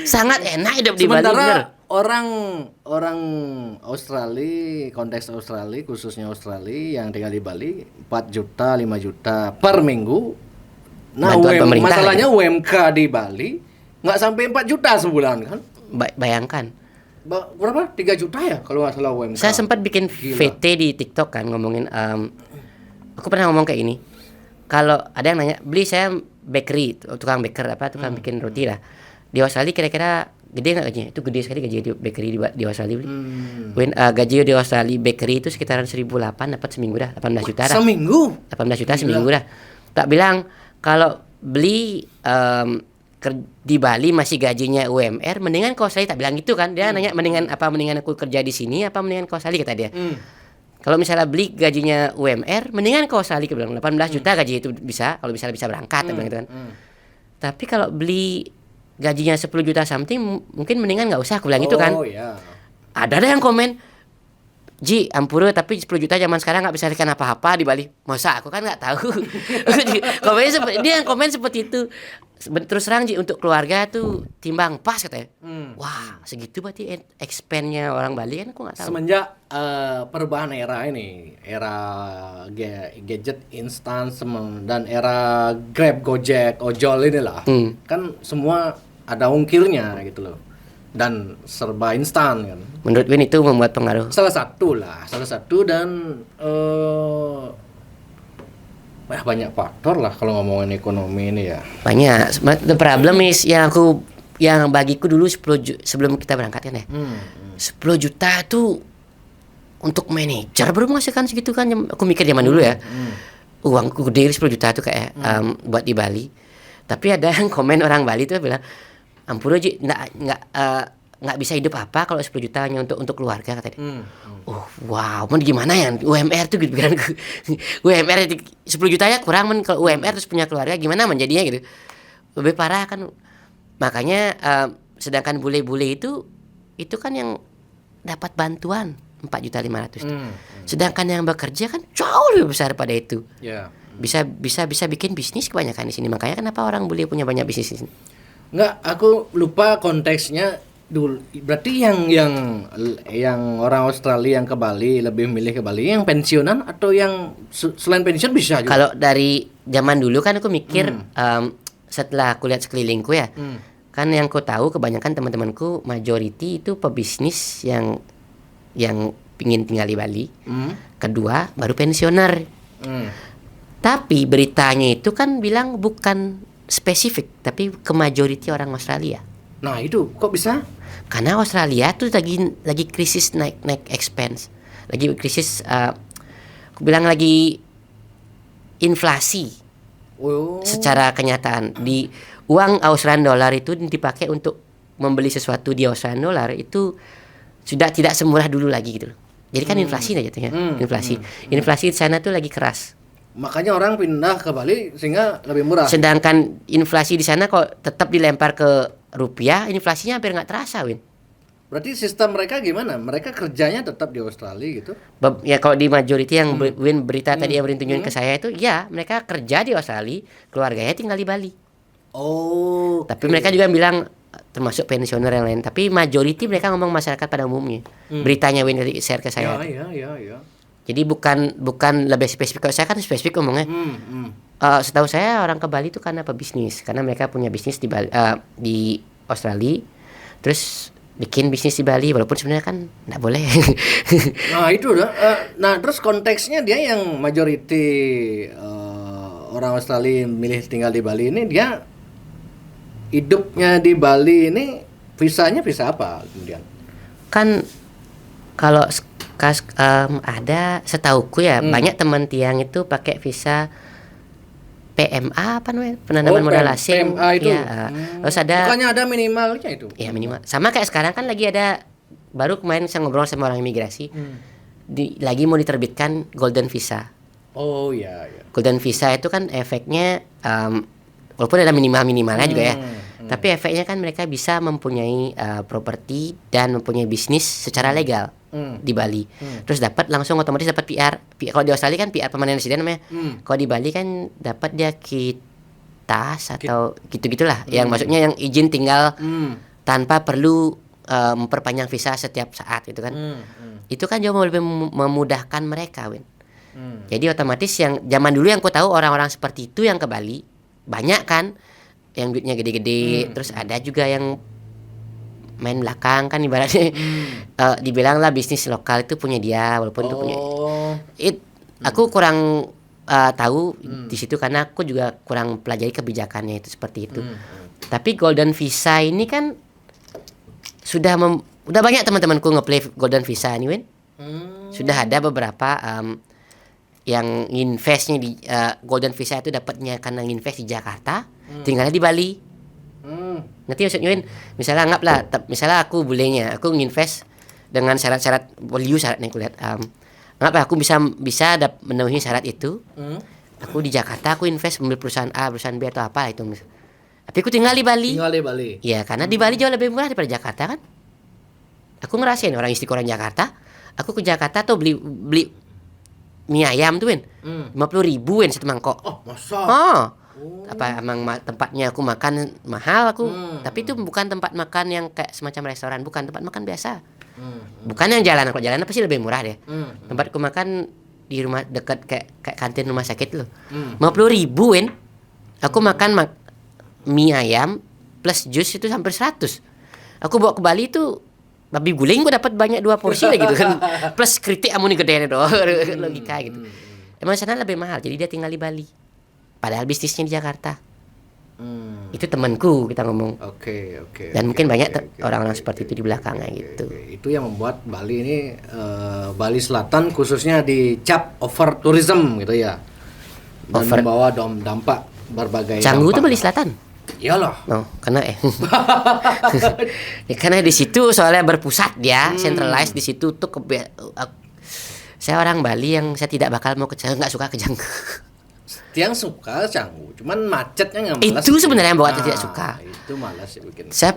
Sangat enak hidup di Bali. Sementara orang Australia, konteks Australia, khususnya Australia yang tinggal di Bali 4 juta, 5 juta per minggu. Nah, masalahnya UMK di Bali nggak sampai 4 juta sebulan kan? Bayangkan. Berapa? 3 juta ya kalau nggak salah UMK. Saya sempat bikin VT di TikTok kan ngomongin, aku pernah ngomong kayak ini. Kalau ada yang nanya, beli saya bakery, tukang bikin roti lah. Di Australia kira-kira gede nggak gajinya? Itu gede sekali gaji di bakery di Australia. Gaji di Australia bakery itu sekitaran 1.800 dapat seminggu dah, 18 juta dah. Seminggu? 18 juta seminggu dah. Tak bilang kalau beli di Bali masih gajinya UMR, mendingan ke Australia. Tak bilang gitu kan. Dia nanya mendingan aku kerja di sini apa mendingan ke Australia, kata dia. Kalau misalnya beli gajinya UMR, mendingan ke Australia, bilang 18 juta gaji itu bisa, kalau misalnya bisa berangkat, bilang gitu kan. Tapi kalau beli gajinya 10 juta something, mungkin mendingan nggak usah, aku bilang gitu kan. Ada yang komen, Ji, ampura, tapi 10 juta zaman sekarang nggak bisa bikin apa-apa di Bali. Masa aku kan nggak tahu. Dia yang komen seperti itu. Terus terang, Ji, untuk keluarga tuh timbang pas, katanya. Wah, segitu berarti expand-nya orang Bali kan, aku nggak tahu. Semenjak perubahan era ini, era gadget instan dan era Grab, Gojek, ojol inilah, kan semua ada ongkirnya gitu loh. Dan serba instan kan. Menurut Win itu membuat pengaruh. Salah satu dan banyak faktor lah kalau ngomongin ekonomi ini ya. Banyak. The problem is yang bagiku dulu 10 juta sebelum kita berangkat kan ya. 10 juta itu untuk manajer baru menghasilkan segitu kan. Aku mikir zaman dulu ya. Uangku gede 10 juta itu kayak buat di Bali. Tapi ada yang komen orang Bali tuh bilang, ampun aja nggak bisa hidup apa kalau 10 juta hanya untuk keluarga, kata dia. Wow, gimana ya UMR tuh gitu kan. UMR 10 juta ya kurang, kalau UMR terus punya keluarga gimana menjadinya gitu. Lebih parah kan. Makanya sedangkan bule-bule itu kan yang dapat bantuan 4.500.000 tuh. Sedangkan yang bekerja kan jauh lebih besar pada itu. Ya. Bisa bikin bisnis kebanyakan di sini. Makanya kenapa orang boleh punya banyak bisnis di sini? Enggak, aku lupa konteksnya dulu. Berarti yang orang Australia yang ke Bali lebih milih ke Bali yang pensiunan atau yang selain pensiun bisa juga? Kalau dari zaman dulu kan aku mikir setelah aku lihat sekelilingku ya, kan yang ku tahu kebanyakan teman-temanku majority itu pebisnis yang pingin tinggal di Bali. Kedua baru pensiuner. Tapi beritanya itu kan bilang bukan spesifik, tapi ke majority orang Australia. Nah itu kok bisa? Karena Australia tuh lagi krisis naik expense, lagi krisis, aku bilang lagi inflasi. Secara kenyataan di uang Australian dollar itu dipakai untuk membeli sesuatu di Australian dollar itu sudah tidak semurah dulu lagi gitu loh. Jadi kan inflasi aja jatuhnya. Inflasi di sana tuh lagi keras. Makanya orang pindah ke Bali sehingga lebih murah. Sedangkan inflasi di sana kok tetap dilempar ke rupiah, inflasinya hampir nggak terasa, Win. Berarti sistem mereka gimana? Mereka kerjanya tetap di Australia gitu? Ya kalau di majority yang Win berita tadi yang Win tunjukin ke saya itu, ya mereka kerja di Australia, keluarganya tinggal di Bali. Oh. Tapi mereka juga bilang termasuk pensiuner yang lain. Tapi majority mereka ngomong masyarakat pada umumnya. Beritanya Win dari share ke saya. Ya. Jadi bukan lebih spesifik. Kalau saya kan spesifik ngomongnya. Setahu saya orang ke Bali itu karena pebisnis, karena mereka punya bisnis di Bali, di Australia, terus bikin bisnis di Bali, walaupun sebenarnya kan nggak boleh. Nah itu udah. Nah terus konteksnya dia yang majority orang Australia milih tinggal di Bali ini, dia hidupnya di Bali ini visanya visa apa kemudian? Kan kalau ada setauku ya banyak teman tiang itu pakai visa PMA apa namanya, penanaman modal asing. PMA itu. Ya, terus ada. Bukannya ada minimalnya itu? Ya minimal. Sama kayak sekarang kan lagi ada, baru kemarin saya ngobrol sama orang imigrasi, lagi mau diterbitkan Golden Visa. Oh ya. Golden Visa itu kan efeknya, walaupun ada minimalnya juga ya, tapi efeknya kan mereka bisa mempunyai properti dan mempunyai bisnis secara legal di Bali. Terus dapat langsung otomatis dapat PR. Kalau di Australia kan PR permanent resident namanya. Kalau di Bali kan dapat dia kitas atau gitu-gitulah. Yang maksudnya yang izin tinggal tanpa perlu memperpanjang visa setiap saat gitu kan. Itu kan jauh lebih memudahkan mereka, Win. Jadi otomatis yang zaman dulu yang ku tahu orang-orang seperti itu yang ke Bali banyak kan, yang duitnya gede-gede. Terus ada juga yang main belakang kan ibaratnya. Dibilang lah bisnis lokal itu punya dia, walaupun itu punya. Aku kurang tahu di situ karena aku juga kurang pelajari kebijakannya itu seperti itu. Tapi Golden Visa ini kan udah banyak teman-temanku ngeplay Golden Visa ini, Win. Sudah ada beberapa yang investnya di Golden Visa itu dapatnya karena invest di Jakarta, tinggalnya di Bali. Nanti maksudnya Win, misalnya anggaplah, misalnya aku bolehnya, aku nginvest dengan syarat-syarat value syaratnya aku lihat. Anggaplah aku bisa memenuhi syarat itu. Aku di Jakarta aku invest ambil perusahaan A, perusahaan B atau apa itu. Tapi aku tinggal di Bali. Iya, karena di Bali jauh lebih murah daripada Jakarta kan. Aku ngerasain orang istiqoroh Jakarta. Aku ke Jakarta tuh beli mie ayam tuh Win, 50.000 Win satu mangkok. Oh masa? Apa emang tempatnya aku makan mahal aku, tapi itu bukan tempat makan yang kayak semacam restoran, bukan, tempat makan biasa. Bukan yang jalan, kalau jalan pasti lebih murah deh. Tempatku makan di rumah dekat kayak kantin rumah sakit loh. 50.000 Win. Aku makan mie ayam plus jus itu hampir 100. Aku bawa ke Bali itu babi guling gue dapat banyak 2 porsi lah gitu kan. Plus kritik amuni gede doang. Logika gitu. Emang sana lebih mahal, jadi dia tinggal di Bali. Padahal bisnisnya di Jakarta. Itu temanku kita ngomong. Oke. Dan mungkin banyak orang-orang seperti itu di belakangnya gitu. Itu yang membuat Bali ini Bali Selatan khususnya dicap over tourism gitu ya. Dan membawa dampak berbagai. Canggu itu Bali Selatan. Iyalah. Karena karena di situ soalnya berpusat dia, centralized di situ tuh saya orang Bali yang saya tidak bakal mau nggak suka ke Canggu. Yang suka Canggu, cuman macetnya nggak malas. Itu sebenarnya yang buat saya tidak suka. Itu malas ya bikin. Saya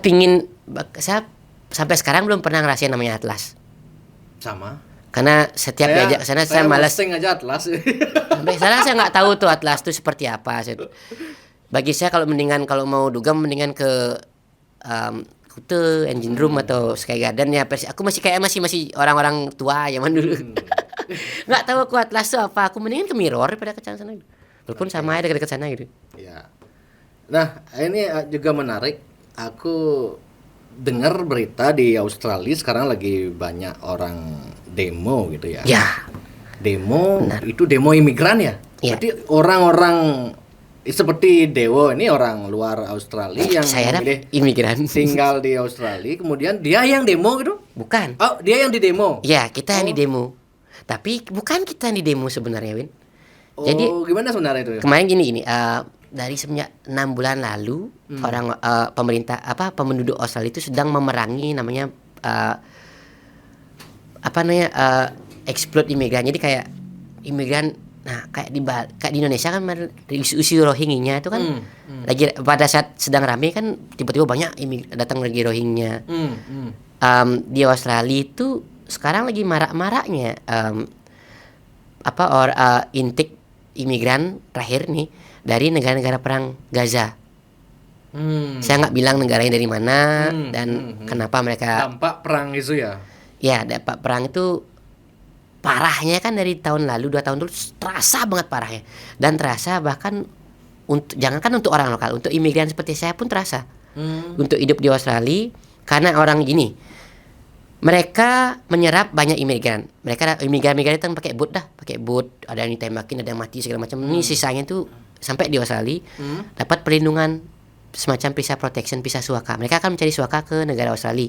sampai sekarang belum pernah ngerasain namanya Atlas. Sama. Karena setiap diajak ke sana saya malas. Posting aja Atlas. Sampai sekarang saya nggak tahu tuh Atlas itu seperti apa. Bagi saya kalau mau dugem mendingan ke Kute, Engine Room atau Sky Garden ya. Aku masih orang-orang tua zaman dulu. Nggak tahu aku Atlas itu apa. Aku mendingan ke Mirror daripada ke sana. Walaupun sama aja dekat-dekat sana gitu. Ya. Nah, ini juga menarik. Aku dengar berita di Australia sekarang lagi banyak orang demo gitu ya. Ya. Demo, benar. itu demo imigran ya? Ya. Berarti orang-orang seperti Dewo ini orang luar Australia yang saya memilih imigran tinggal di Australia, kemudian dia yang demo gitu? Bukan. Oh, dia yang di demo? Ya, kita yang di demo. Tapi bukan kita yang di demo sebenarnya, Win. Oh, jadi gimana sebenarnya itu? Kemarin gini, dari semenjak 6 bulan lalu orang pemerintah penduduk Australia itu sedang memerangi namanya explode imigran. Jadi kayak imigran, nah kayak di Indonesia kan isu Rohingya itu kan lagi pada saat sedang rame kan tiba-tiba banyak datang lagi Rohingya. Di Australia itu sekarang lagi marak-maraknya intake imigran terakhir nih dari negara-negara perang Gaza. Saya nggak bilang negaranya dari mana dan kenapa mereka dampak perang itu ya. Ya, dampak perang itu parahnya kan dari tahun lalu 2 tahun dulu terasa banget parahnya, dan terasa bahkan jangankan untuk orang lokal, untuk imigran seperti saya pun terasa untuk hidup di Australia. Karena orang gini, mereka menyerap banyak imigran. Imigran itu pakai boot, ada yang ditembakin, ada yang mati segala macam. Ini sisanya tuh sampai di Australia dapat perlindungan semacam visa protection, visa suaka. Mereka akan mencari suaka ke negara Australia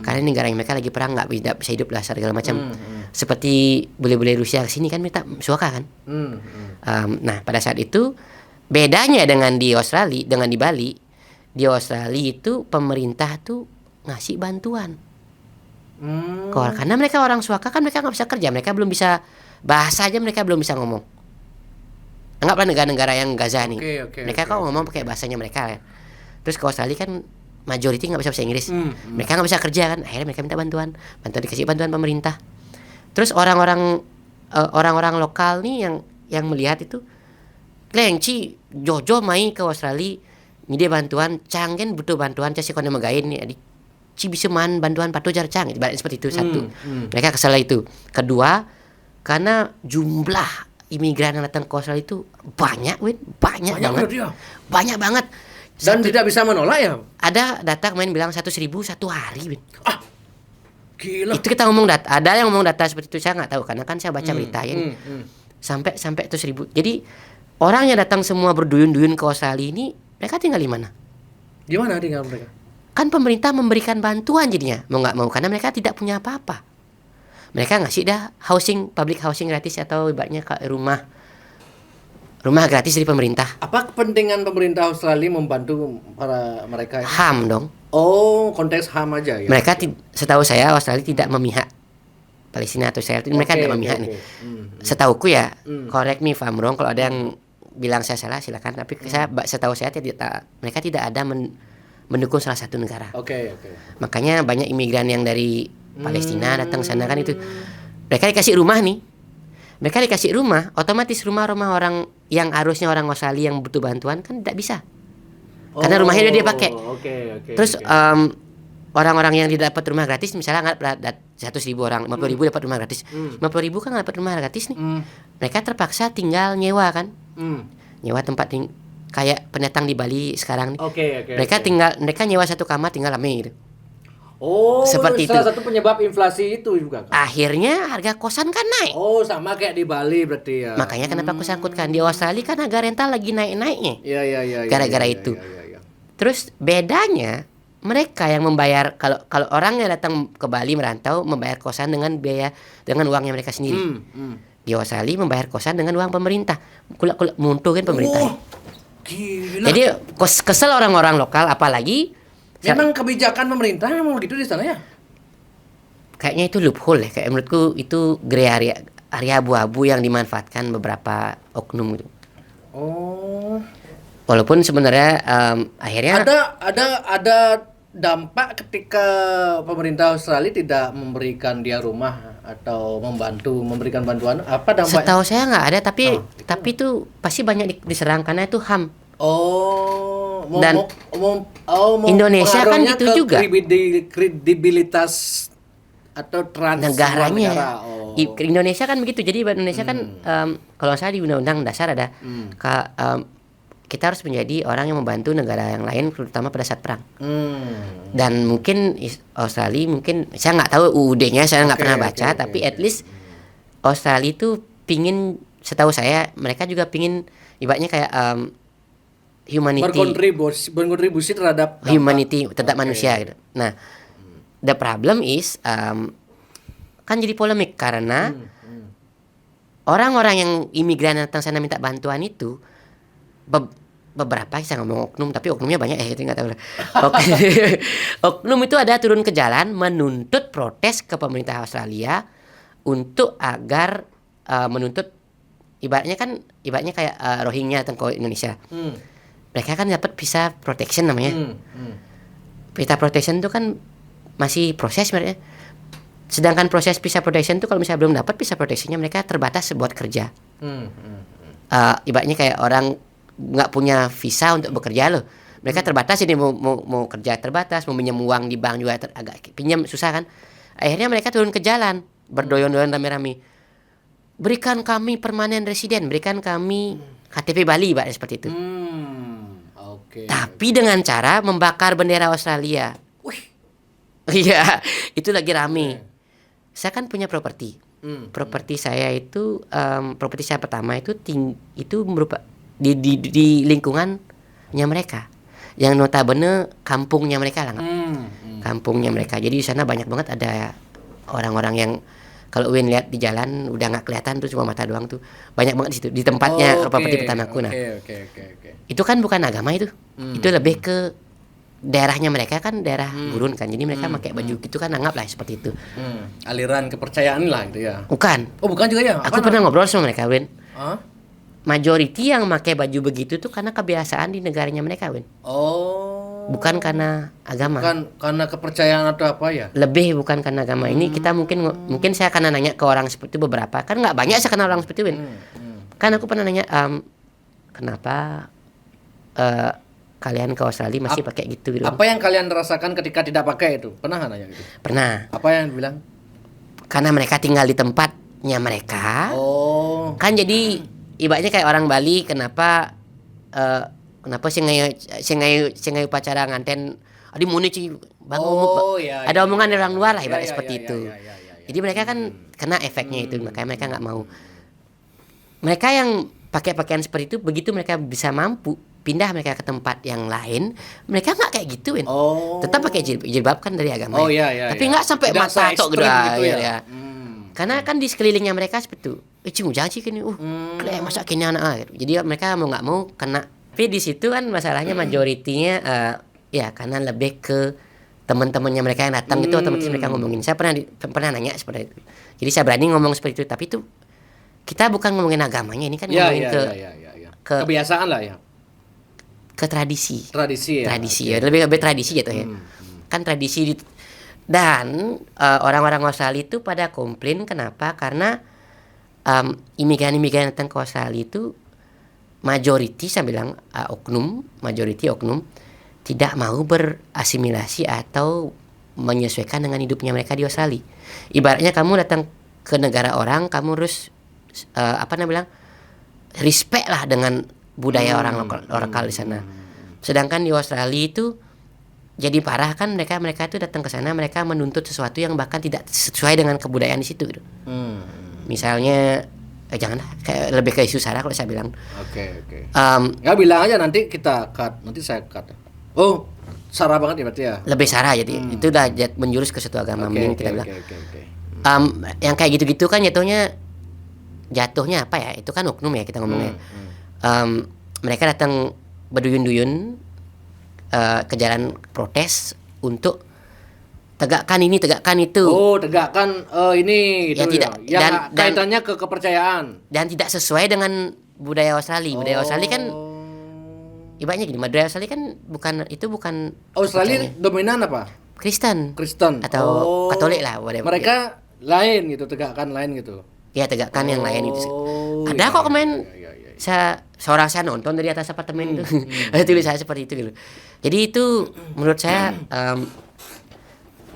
karena negara yang mereka lagi perang nggak bisa hidup lah segala macam. Seperti bule-bule Rusia kesini kan minta suaka kan. Nah pada saat itu bedanya dengan di Australia, dengan di Bali. Di Australia itu pemerintah tuh ngasih bantuan. Karena mereka orang suaka kan, mereka nggak bisa kerja, mereka belum bisa bahasa aja, mereka belum bisa ngomong. Anggaplah negara-negara yang Gaza nih, mereka kan ngomong pakai bahasanya mereka kan. Terus ke Australia kan majority nggak bisa bahasa Inggris, mereka nggak bisa kerja kan, akhirnya mereka minta bantuan dikasih bantuan pemerintah. Terus orang-orang lokal nih yang melihat itu, Lengci Jojo main ke Australia, ini dia bantuan, canggen butuh bantuan, casi kone magain nih, adik, ci bisa man bantuan patu jar cang, seperti itu satu. Mereka kesal itu. Kedua, karena jumlah imigran yang datang ke Australia itu banyak banget. Banyak banget. Dan tidak bisa menolak ya? Ada data kemarin bilang 100.000 satu hari, Win. Gila. Itu kita ngomong data. Ada yang ngomong data seperti itu, saya nggak tahu karena kan saya baca berita ya. Sampai 100.000. Jadi orang yang datang semua berduyun-duyun ke Australia ini, mereka tinggal di mana? Gimana tinggal mereka? Kan pemerintah memberikan bantuan jadinya, mau nggak mau, karena mereka tidak punya apa-apa. Mereka ngasih dah public housing gratis atau ibaratnya rumah gratis dari pemerintah. Apa kepentingan pemerintah Australia membantu para mereka? HAM dong. Oh, konteks HAM aja ya. Mereka setahu saya Australia tidak memihak Palestina atau Israel. Mereka tidak memihak nih. Setauku ya, correct me if I'm wrong, kalau ada yang bilang saya salah silakan. Tapi setahu saya mereka tidak ada mendukung salah satu negara. Oke. Makanya banyak imigran yang dari Palestina datang sana kan itu. Mereka dikasih rumah nih. Mereka dikasih rumah, otomatis rumah-rumah orang yang harusnya orang Australia yang butuh bantuan kan tidak bisa. Karena rumahnya udah dia pakai. Terus orang-orang yang tidak dapat rumah gratis, misalnya 100.000 orang, 50.000 dapat rumah gratis. 50.000 kan nggak dapat rumah gratis nih. Mereka terpaksa tinggal nyewa kan. Nyewa tempat kayak pendatang di Bali sekarang nih. Mereka nyewa satu kamar tinggal rame gitu. Oh, seperti salah itu. Satu penyebab inflasi itu juga kan? Akhirnya harga kosan kan naik. Oh, sama kayak di Bali berarti ya. Makanya kenapa aku sangkutkan di Australia kan harga rental lagi naik-naiknya. Iya. Gara-gara itu. Terus bedanya mereka yang membayar, kalau orang yang datang ke Bali merantau membayar kosan dengan uangnya mereka sendiri. Di Australia membayar kosan dengan uang pemerintah. Kulak muntuh kan pemerintah. Gila. Jadi kesel orang-orang lokal, apalagi memang kebijakan pemerintah memang gitu di sana ya? Kayaknya itu loophole ya. Kayak menurutku itu grey area abu-abu yang dimanfaatkan beberapa oknum gitu. Oh. Walaupun sebenarnya akhirnya ada dampak ketika pemerintah Australia tidak memberikan dia rumah atau membantu memberikan bantuan apa dampaknya? Setahu saya nggak ada, tapi itu pasti banyak diserang karena itu HAM. Oh, Dan Indonesia kan pengaruhnya gitu ke juga. kredibilitas atau Negaranya. negara. Oh. Indonesia kan begitu. Jadi Indonesia kan kalau saya di Undang-Undang Dasar ada kita harus menjadi orang yang membantu negara yang lain, terutama pada saat perang. Dan mungkin Australia, mungkin saya nggak tahu UUD-nya, saya nggak pernah baca, tapi at least Australia itu pingin, setahu saya mereka juga pingin ibaratnya kayak humanity, berkontribusi terhadap humanity terhadap manusia gitu. Nah, the problem is kan jadi polemik karena orang-orang yang imigran yang datang sana minta bantuan itu beberapa, saya ngomong oknum tapi oknumnya banyak itu nggak tahu. Oknum itu ada turun ke jalan menuntut, protes ke pemerintah Australia untuk agar menuntut ibaratnya kayak Rohingya datang ke Indonesia. Mereka kan dapat visa protection namanya. Visa protection itu kan masih proses sebenarnya. Sedangkan proses visa protection itu kalau misalnya belum dapat visa protectionnya, mereka terbatas buat kerja. Ibaratnya kayak orang nggak punya visa untuk bekerja loh. Mereka terbatas ini mau kerja terbatas, mau pinjam uang di bank juga agak pinjam susah kan. Akhirnya mereka turun ke jalan berdoyon-doyon rame-rame. Berikan kami permanen residen, berikan kami KTP Bali, ibaratnya seperti itu. Tapi dengan cara membakar bendera Australia. Iya, itu lagi rame. Saya kan punya properti. Properti saya itu properti saya pertama itu merupakan di lingkungannya mereka, yang notabene kampungnya mereka lah, kampungnya mereka. Jadi di sana banyak banget ada orang-orang yang kalau Win lihat di jalan udah nggak kelihatan tuh, cuma mata doang tuh, banyak banget di situ, di tempatnya properti pertamaku. Nah, itu kan bukan agama itu lebih ke daerahnya mereka kan daerah gurun kan, jadi mereka pakai baju gitu kan, anggap lah seperti itu. Aliran kepercayaan lah gitu ya. Bukan. Oh, bukan juga ya? Aku pernah ngobrol sama mereka, Win. Majority yang pakai baju begitu tuh karena kebiasaan di negaranya mereka, Win. Bukan karena agama. Bukan karena kepercayaan atau apa ya? Lebih bukan karena agama. Ini kita mungkin saya akan nanya ke orang seperti itu beberapa. Kan nggak banyak saya kenal orang seperti itu, Win. Kan aku pernah nanya kenapa kalian ke Australia masih pakai gitu. Apa yang kalian rasakan ketika tidak pakai itu? Pernah nggak nanya gitu? Pernah. Apa yang bilang? Karena mereka tinggal di tempatnya mereka. Kan jadi ibaratnya kayak orang Bali, kenapa sengayu pacara nganten adi muni ada omongan dari orang luar lah, ibaratnya seperti itu. Jadi mereka kan kena efeknya itu, makanya mereka nggak mau. Mereka yang pakai pakaian seperti itu, begitu mereka bisa mampu pindah mereka ke tempat yang lain, mereka nggak kayak gituin. Tetap pakai jilbab kan dari agama. Tapi nggak sampai mata tok gitu ya. Karena kan di sekelilingnya mereka seperti itu. Ujung sih kan, kayak masa kini anak gitu. Jadi mereka mau nggak mau kena. Tapi di situ kan masalahnya majoritinya ya karena lebih ke teman-temannya mereka yang datang itu otomatis mereka ngomongin. Saya pernah nanya seperti itu. Jadi saya berani ngomong seperti itu. Tapi itu kita bukan ngomongin agamanya, ini kan ngomongin ke kebiasaan lah ya. Ke tradisi ya, lebih tradisi gitu ya. Kan tradisi dan orang-orang Australia itu pada komplain kenapa? Karena imigran-imigran datang ke Australia itu majority, saya bilang majority oknum tidak mau berasimilasi atau menyesuaikan dengan hidupnya mereka di Australia. Ibaratnya kamu datang ke negara orang, kamu harus respect lah dengan budaya orang lokal di sana. Sedangkan di Australia itu jadi parah kan, mereka itu datang ke sana, mereka menuntut sesuatu yang bahkan tidak sesuai dengan kebudayaan di situ gitu. Misalnya janganlah, kayak lebih ke isu sara kalau saya bilang. Oke. Ya bilang aja, nanti kita cut, nanti saya cut. Oh, sara banget ya berarti ya. Lebih sara jadi. Itu udah menjurus ke suatu agama, mending kita bilang. Yang kayak gitu-gitu kan jatuhnya apa ya? Itu kan oknum ya kita ngomongnya. Mereka datang berduyun-duyun ke jalan protes untuk tegakkan ini, tegakkan itu. Tegakkan ini ya, itu tidak, ya. Yang kaitannya ke kepercayaan dan tidak sesuai dengan budaya Australia. Budaya Australia kan ibaratnya gini, budaya Australia kan bukan Australia dominan apa? Kristen Atau Katolik lah, whatever. Mereka lain gitu, tegakkan lain gitu. Ya tegakkan yang lain itu. Ada iya, kok kemarin iya, iya, iya. seorang saya nonton dari atas apartemen itu. Ada tulisannya seperti itu gitu. Jadi itu menurut saya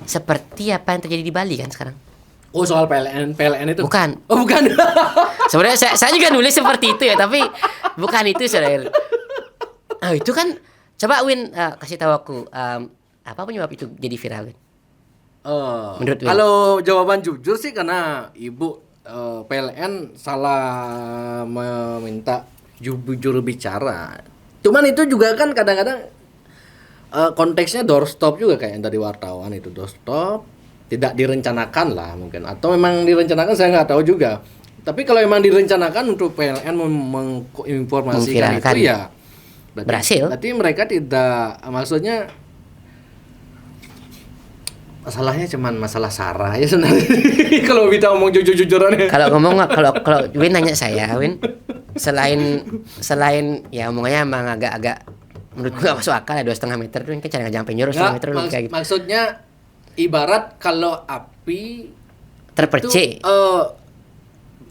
seperti apa yang terjadi di Bali kan sekarang. Oh, soal PLN itu. Bukan. Oh, bukan. Sebenarnya saya juga nulis seperti itu ya, tapi bukan itu saudara. Oh, itu kan coba Win kasih tahu aku apa penyebab itu jadi viral Win? Menurut Win? Kalau jawaban jujur sih karena ibu PLN salah meminta juru bicara. Cuman itu juga kan kadang-kadang konteksnya doorstop juga kayak yang tadi wartawan itu, doorstop tidak direncanakan lah mungkin, atau memang direncanakan saya nggak tahu juga. Tapi kalau memang direncanakan untuk PLN menginformasikan itu ya berhasil. Berarti mereka tidak, maksudnya masalahnya cuman masalah SARA ya sebenarnya. Kalau kita ngomong jujur-jujuran. Kalau kalau Win nanya saya, Win, selain ya omongannya emang agak menurutku nggak masuk akal ya, 2,5 meter tuh kan cara nggak sampai nyuruh 2,5 meter kayak gitu. Maksudnya ibarat kalau api terpercik.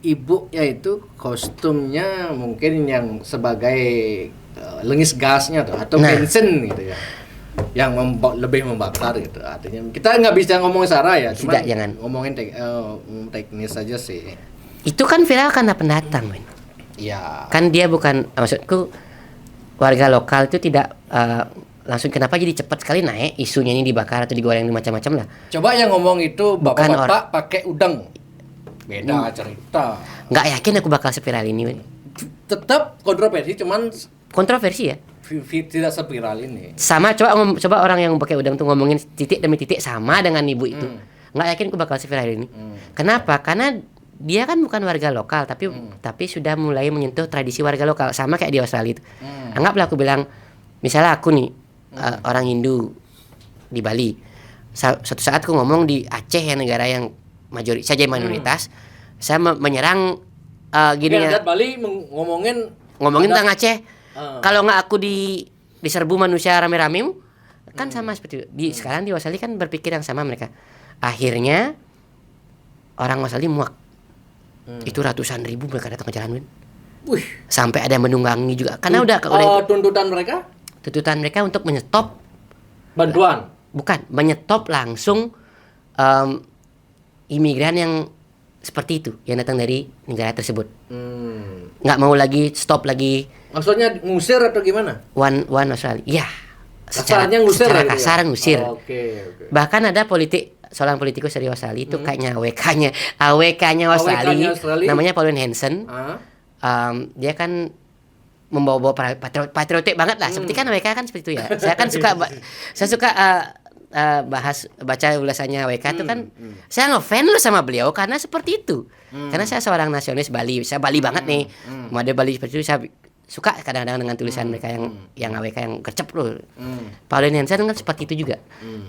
Ibu yaitu kostumnya mungkin yang sebagai lengis gasnya tuh atau bensin gitu ya, yang lebih membakar gitu. Artinya kita nggak bisa ngomong SARA ya, cuma ngomongin teknis aja sih. Itu kan viral karena pendatang, Win. Iya. Kan dia bukan, maksudku warga lokal itu tidak langsung kenapa jadi cepat sekali naik isunya ini dibakar atau digoreng macam-macam lah. Coba yang ngomong itu bapak-bapak pakai udang. Beda cerita. Nggak yakin aku bakal seviral ini, Win. Tetap kontroversi, cuman kontroversi ya. Tidak seviral ini. Sama coba orang yang pakai udang tuh ngomongin titik demi titik sama dengan ibu itu. Nggak yakin aku bakal seviral ini. Kenapa? Karena dia kan bukan warga lokal, tapi sudah mulai menyentuh tradisi warga lokal, sama kayak di Australia itu. Anggaplah aku bilang, misalnya aku nih orang Hindu di Bali. Suatu saat aku ngomong di Aceh yang negara yang minoritas, saya menyerang gini ya. Bali ngomongin tentang Aceh. Kalau nggak aku diserbu manusia rame-rame, kan sama seperti itu. Sekarang di Australia kan berpikir yang sama mereka. Akhirnya orang Australia muak. Itu ratusan ribu mereka datang ke jalan, Win. Sampai ada yang menunggangi juga. Karena udah tuntutan mereka? Tuntutan mereka untuk menyetop bantuan. Bukan, menyetop langsung imigran yang seperti itu yang datang dari negara tersebut. Nggak mau lagi stop lagi. Maksudnya ngusir atau gimana? One Australia. Ya. Secara kasar ngusir. Oke. Bahkan ada seorang politikus dari Australia itu kayaknya AWK-nya Australia, namanya Pauline Hanson. Dia kan membawa patriotik banget lah. Seperti kan AWK kan seperti itu ya. Saya suka baca ulasannya AWK itu kan. Saya ngefans loh sama beliau karena seperti itu. Karena saya seorang nasionalis Bali. Saya Bali banget nih. Mau ada Bali seperti itu, saya suka kadang-kadang dengan tulisan mereka yang AWK yang gercep loh. Pauline Hanson kan seperti itu juga.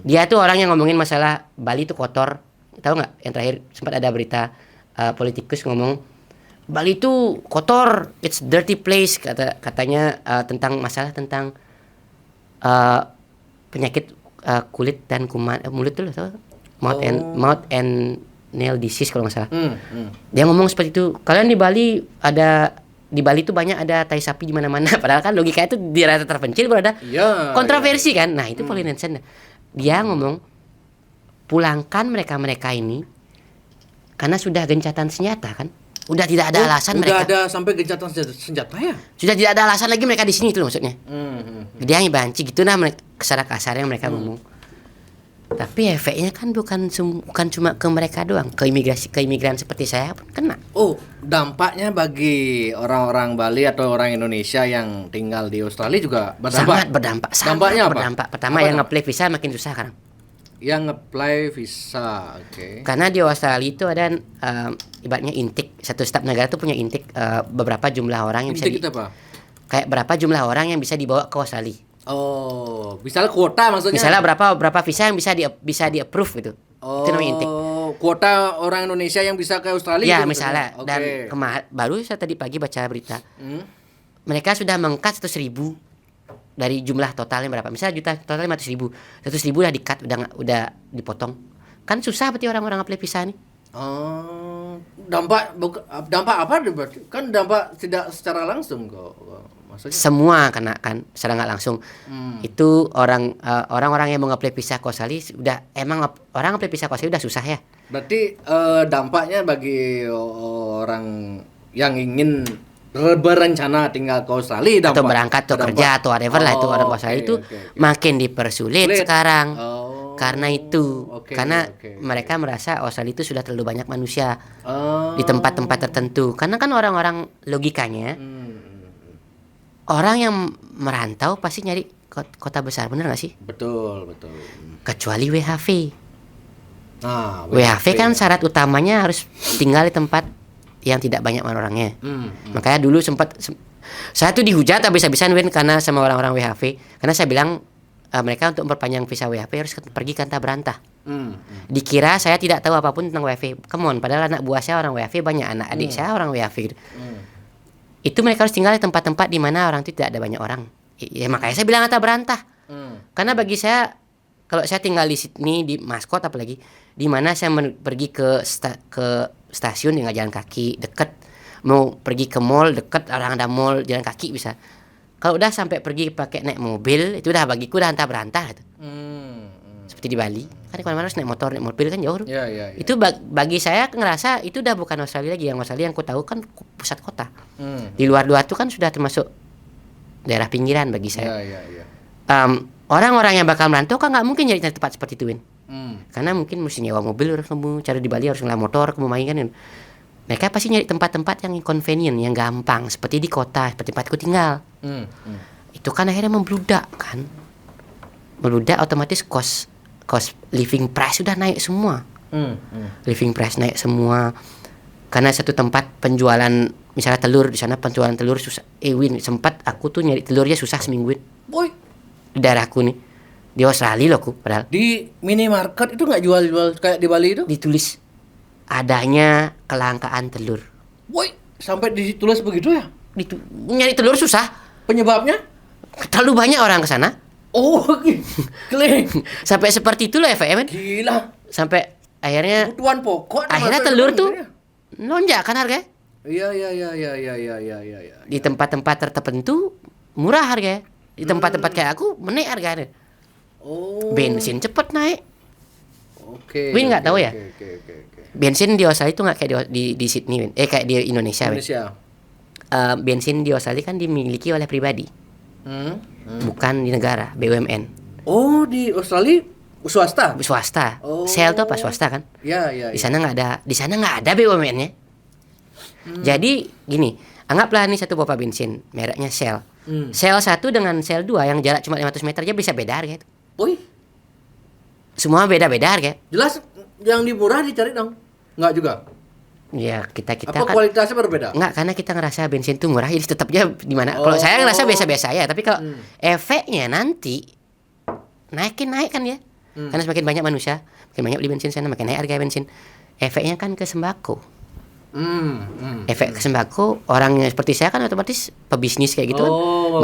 Dia tuh orang yang ngomongin masalah Bali itu kotor. Tahu nggak? Yang terakhir sempat ada berita politikus ngomong Bali itu kotor, it's dirty place, katanya tentang masalah tentang penyakit kulit dan kuman mulut tuh loh, mouth and nail disease kalau nggak salah. Dia ngomong seperti itu. Kalian di Bali itu banyak ada tai sapi di mana-mana. Padahal kan logikanya itu di daerah terpencil berada kontroversi kan. Nah itu Pauline Hanson. Dia ngomong pulangkan mereka ini karena sudah gencatan senjata kan. Udah tidak ada alasan mereka. Udah ada sampai gencatan senjata ya? Sudah tidak ada alasan lagi mereka di sini itu maksudnya. Dia banci gitu nah kasar-kasarnya mereka ngomong. Tapi efeknya kan bukan cuma ke mereka doang, ke imigran seperti saya pun kena. Oh, dampaknya bagi orang-orang Bali atau orang Indonesia yang tinggal di Australia juga berdampak. Sangat berdampak. Dampaknya apa? Berdampak. Pertama yang nge-apply visa makin susah sekarang. Yang nge-apply visa, oke. Karena di Australia itu ada ibaratnya intake, satu staf negara tuh punya intake beberapa jumlah orang yang intake apa? Kayak berapa jumlah orang yang bisa dibawa ke Australia. Oh, misalnya kuota maksudnya? Misalnya berapa visa yang bisa di-approve gitu. Itu namanya intake. Kuota orang Indonesia yang bisa ke Australia? Ya, misalnya. Dan baru saya tadi pagi baca berita. Mereka sudah mengangkat 100.000 dari jumlah totalnya berapa? Misalnya juta totalnya 500.000. 100.000 udah di-cut, udah dipotong. Kan susah berarti orang-orang apply visa nih. Oh, dampak apa berarti? Kan dampak tidak secara langsung kok. Maksudnya? Semua kena kan secara nggak langsung. Itu orang-orang yang mau ngeplay visa ke Australia udah emang orang ngeplay visa ke Australia udah susah ya. Berarti dampaknya bagi orang yang ingin berencana tinggal ke Australia Atau berangkat atau kerja atau whatever lah itu orang ke Australia itu makin dipersulit Sulit. sekarang. Oh. Karena itu, Oke, karena oke. mereka merasa Australia itu sudah terlalu banyak manusia Oh. di tempat-tempat tertentu. Karena kan orang-orang logikanya Hmm, orang yang merantau pasti nyari kota besar, bener nggak sih? betul, betul. Kecuali WHV. Nah, WHV kan syarat utamanya harus tinggal di tempat yang tidak banyak orangnya. Makanya dulu saya tuh dihujat habis-habisan Win karena sama orang-orang WHV. Karena saya bilang mereka untuk memperpanjang visa WHV harus pergi ke Antah Berantah. Dikira saya tidak tahu apapun tentang WHV. Come on, padahal anak buah saya orang WHV, banyak anak adik saya orang WHV gitu. Itu mereka harus tinggal di tempat-tempat di mana orang itu tidak ada banyak orang. Ya makanya saya bilang Antah Berantah. Karena bagi saya kalau saya tinggal di Sydney, di Mascot apalagi, di mana saya pergi ke stasiun dengan jalan kaki dekat, mau pergi ke mall dekat, orang ada mall jalan kaki bisa. Kalau udah sampai pergi pakai naik mobil itu udah bagiku udah Antah Berantah gitu. Seperti di Bali kan kemana-mana harus naik motor, naik mobil kan jauh. Ya, ya, ya. Itu bagi saya ngerasa itu udah bukan Australia lagi. Yang Australia yang ku tahu kan pusat kota. Di luar-luar itu kan sudah termasuk daerah pinggiran bagi saya. Ya, ya, ya. Orang-orang yang bakal merantau kan nggak mungkin nyari tempat seperti itu Win. Karena mungkin mesti nyewa mobil harus kamu cari di Bali harus ngelah motor kamu main kan. Mereka pasti nyari tempat-tempat yang convenient, yang gampang seperti di kota, seperti tempatku tinggal. Itu kan akhirnya membludak kan. Membludak otomatis cost living price sudah naik semua. Living price naik semua. Karena satu tempat penjualan misalnya telur di sana penjualan telur susah. Win sempat aku tuh nyari telurnya susah seminggu Win. Boy, Di daerahku nih di Australia loh aku padahal di minimarket itu nggak jual-jual kayak di Bali itu? ditulis adanya kelangkaan telur. Boy, sampai ditulis begitu ya? Nyari telur susah, Penyebabnya? terlalu banyak orang ke sana. Oh, gile. Sampai seperti itu loh FMN. Gila. Sampai akhirnya Kebutuhan pokok. akhirnya namanya telur itu tuh ya? lonjak kan harganya. Iya, iya, iya, iya, iya, iya, iya, iya, iya. Di tempat-tempat tertentu murah harganya. Di tempat-tempat kayak aku menaik harganya. Oh. Bensin cepet naik. Oke. Win nggak tahu ya? Oke. Bensin di Australia itu nggak kayak di Sydney, Win. Kayak di Indonesia, Win. Indonesia. Bensin di Australia kan dimiliki oleh pribadi, bukan di negara, BUMN. Oh, di Australia swasta? Swasta. Oh. Shell tuh apa swasta kan? Ya, ya. Di sana nggak ada BUMN-nya. Jadi gini, anggaplah ini satu pompa bensin, mereknya Shell. Shell 1 dengan Shell 2 yang jarak cuma 500 meter aja bisa beda harga itu. Woi, Semua beda-beda harga. jelas yang di murah dicari dong. Enggak juga. Ya kita Apa kan kualitasnya berbeda? nggak, karena kita ngerasa bensin tuh murah jadi tetapnya di mana. Kalau saya ngerasa biasa-biasa ya, tapi kalau efeknya nanti naik kan ya. Karena semakin banyak manusia, makin banyak beli bensin sana, makin naik harga bensin. Efeknya kan ke sembako. Efek ke sembako orang yang seperti saya kan otomatis pebisnis kayak gitu kan